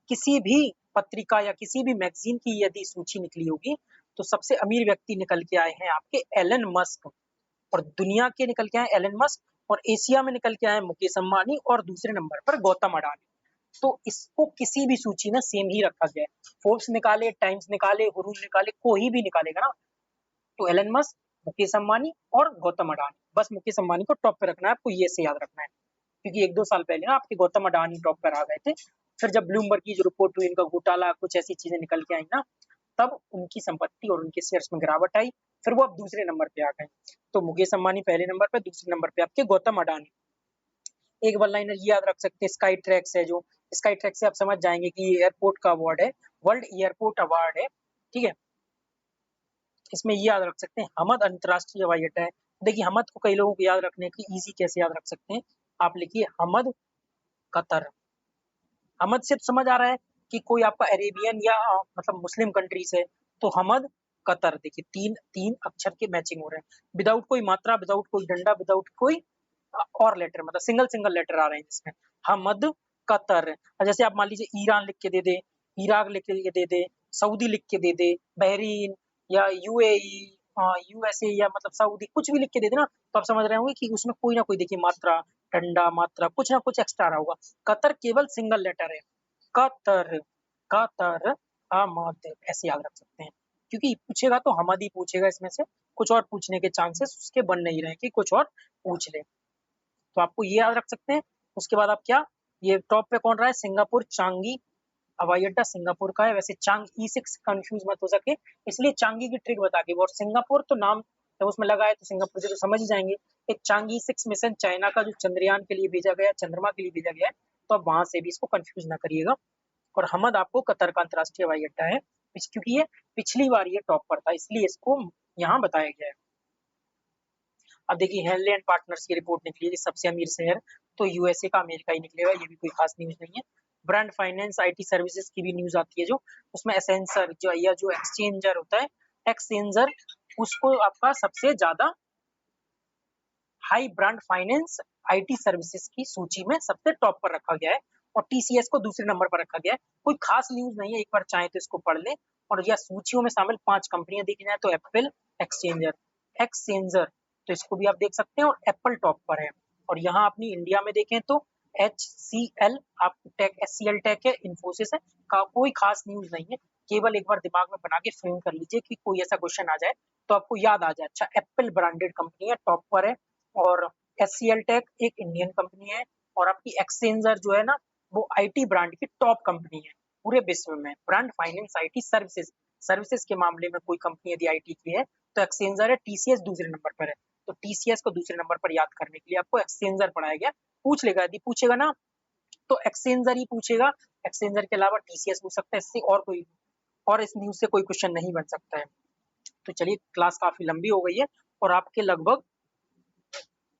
किसी भी पत्रिका या किसी भी मैगजीन की यदि सूची निकली होगी, तो सबसे अमीर व्यक्ति निकल के आए हैं आपके एलन मस्क। और दुनिया के निकल के आए एलन मस्क, और एशिया में निकल के आए मुकेश अंबानी, और दूसरे नंबर पर गौतम अडानी। तो इसको किसी भी सूची में सेम ही रखा गया है। फोर्ब्स निकाले, टाइम्स निकाले, हुरूल निकाले, कोई भी निकालेगा ना, तो एलन मस्क, मुकेश अंबानी और गौतम अडानी। बस मुकेश अंबानी को टॉप पे रखना है आपको, ये से याद रखना है, क्योंकि 1-2 साल पहले ना आपके गौतम अडानी टॉप पर आ गए थे। फिर जब ब्लूमबर्ग की जो रिपोर्ट हुई, इनका घोटाला, कुछ ऐसी चीजें निकल के आई ना, तब उनकी संपत्ति और उनके शेयर्स में गिरावट आई, फिर वो अब दूसरे नंबर पे आ गए। तो मुकेश अंबानी पहले नंबर पे, दूसरे नंबर पे आपके गौतम अडानी। एक वन लाइनर ये याद रख सकते हैं, स्काई ट्रैक्स है जो, स्काई ट्रैक्स से आप समझ जाएंगे कि ये एयरपोर्ट का अवार्ड है, वर्ल्ड एयरपोर्ट अवार्ड है, ठीक है। इसमें ये याद रख सकते हैं, हमद अंतरराष्ट्रीय हवाई अड्डा है। देखिए हमद को कई लोगों को याद रखने की इजी कैसे याद रख सकते हैं, आप लिखिए हमद कतर। हमद से समझ आ रहा है कि कोई आपका अरेबियन या मतलब मुस्लिम कंट्री से, तो हमद कतर। देखिए तीन तीन अक्षर के मैचिंग हो रहे हैं, विदाउट कोई मात्रा, विदाउट कोई डंडा, विदाउट कोई और लेटर, मतलब सिंगल सिंगल लेटर आ रहे हैं जिसमें, हमद कतर। जैसे आप मान लीजिए ईरान लिख के दे दे, इराक लिख के दे दे, सऊदी लिख के दे दे, बहरीन या यूएई, यूएसए या मतलब सऊदी, कुछ भी लिख के दे दे ना, तो आप समझ रहे होंगे कि उसमें कोई ना कोई देखिए मात्रा, डंडा, मात्रा, कुछ ना कुछ एक्स्ट्रा रहा होगा। कतर केवल सिंगल लेटर है, कतर, कतर, हमद, ऐसे याद रख सकते हैं, क्योंकि पूछेगा तो हमद ही पूछेगा इसमें से, कुछ और पूछने के चांसेस उसके बन नहीं रहे कि कुछ और पूछ ले। तो आपको ये याद रख सकते हैं। उसके बाद आप क्या, ये टॉप पे कौन रहा है, सिंगापुर चांगी हवाई अड्डा सिंगापुर का है। वैसे चांग ई6 कंफ्यूज मत हो सके, इसलिए चांगी की ट्रिक बता के, और सिंगापुर तो नाम जब उसमें लगा है तो सिंगापुर से तो समझ ही जाएंगे। एक चांग ई6 मिशन चाइना का जो चंद्रयान के लिए भेजा गया, चंद्रमा के लिए भेजा गया है, तो आप वहां से भी इसको कंफ्यूज ना करिएगा। और हमद आपको कतर का अंतरराष्ट्रीय हवाई अड्डा है, क्योंकि ये पिछली बार ये टॉप पर था, इसलिए इसको यहाँ बताया गया है। अब देखिए हेनले एंड पार्टनर्स की रिपोर्ट निकली है, सबसे अमीर शहर, तो यूएसए का अमेरिका ही निकलेगा, ये भी कोई खास न्यूज नहीं है। ब्रांड फाइनेंस आईटी सर्विसेज की भी न्यूज आती है, जो उसमें एसेंसर जो या जो एक्सचेंजर होता है, एक्सचेंजर, उसको आपका सबसे ज्यादा high brand finance IT services की सूची में सबसे टॉप पर रखा गया है, और टीसीएस को दूसरे नंबर पर रखा गया है। कोई खास न्यूज नहीं है, एक बार चाहे तो इसको पढ़ लें। और यह सूचियों में शामिल 5 कंपनियां देखी जाए तो एप्पल, एक्सचेंजर, एक्सचेंजर, तो इसको भी आप देख सकते हैं, और एप्पल टॉप पर है। और यहाँ अपनी इंडिया में देखें तो HCL, आप टेक, HCL टेक है, इन्फोसिस है, का कोई खास न्यूज नहीं है। केवल एक बार दिमाग में बना के फ्रेम कर लीजिए कि कोई ऐसा क्वेश्चन आ जाए तो आपको याद आ जाए, अच्छा एप्पल ब्रांडेड कंपनी है, टॉप पर है, और HCL टेक एक इंडियन कंपनी है, और आपकी एक्सचेंजर जो है ना, वो आईटी ब्रांड की टॉप कंपनी है पूरे विश्व में। Brand finance IT services, services के मामले में कोई कंपनी यदि आईटी की है तो एक्सचेंजर है, टीसीएस दूसरे नंबर पर है। तो टीसीएस को दूसरे नंबर पर याद करने के लिए आपको एक्सचेंजर पढ़ाया गया। पूछ लेगा, यदि पूछेगा ना तो एक्सचेंजर ही पूछेगा, एक्सचेंजर के अलावा टीसीएस पूछ सकता है, इससे और कोई, और इस न्यूज से कोई क्वेश्चन नहीं बन सकता है। तो चलिए क्लास काफी लंबी हो गई है, और आपके लगभग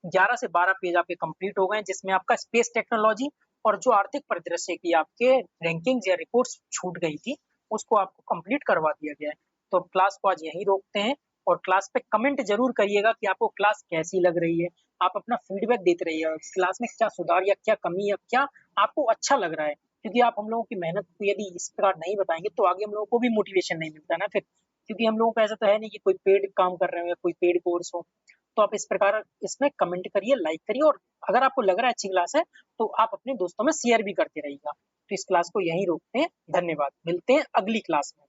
11 से 12 पेज आपके कंप्लीट हो गए, जिसमें आपका स्पेस टेक्नोलॉजी और जो आर्थिक परिदृश्य की आपके रैंकिंग्स या रिपोर्ट्स छूट गई थी, उसको आपको कंप्लीट करवा दिया गया है। तो क्लास को आज यहीं रोकते हैं, और क्लास पे कमेंट जरूर करिएगा कि आपको क्लास कैसी लग रही है। आप अपना फीडबैक देते रहिएगा, क्लास में क्या सुधार या क्या कमी या क्या आपको अच्छा लग रहा है, क्योंकि आप हम लोगों की मेहनत को यदि इस प्रकार नहीं बताएंगे तो आगे हम लोगों को भी मोटिवेशन नहीं मिलता ना फिर, क्योंकि हम लोगों को ऐसा तो है नहीं कि कोई पेड काम कर रहे हो या कोई पेड कोर्स हो। तो आप इस प्रकार इसमें कमेंट करिए, लाइक करिए, और अगर आपको लग रहा है अच्छी क्लास है तो आप अपने दोस्तों में शेयर भी करते रहिएगा। तो इस क्लास को यहीं रोकते हैं, धन्यवाद, मिलते हैं अगली क्लास में।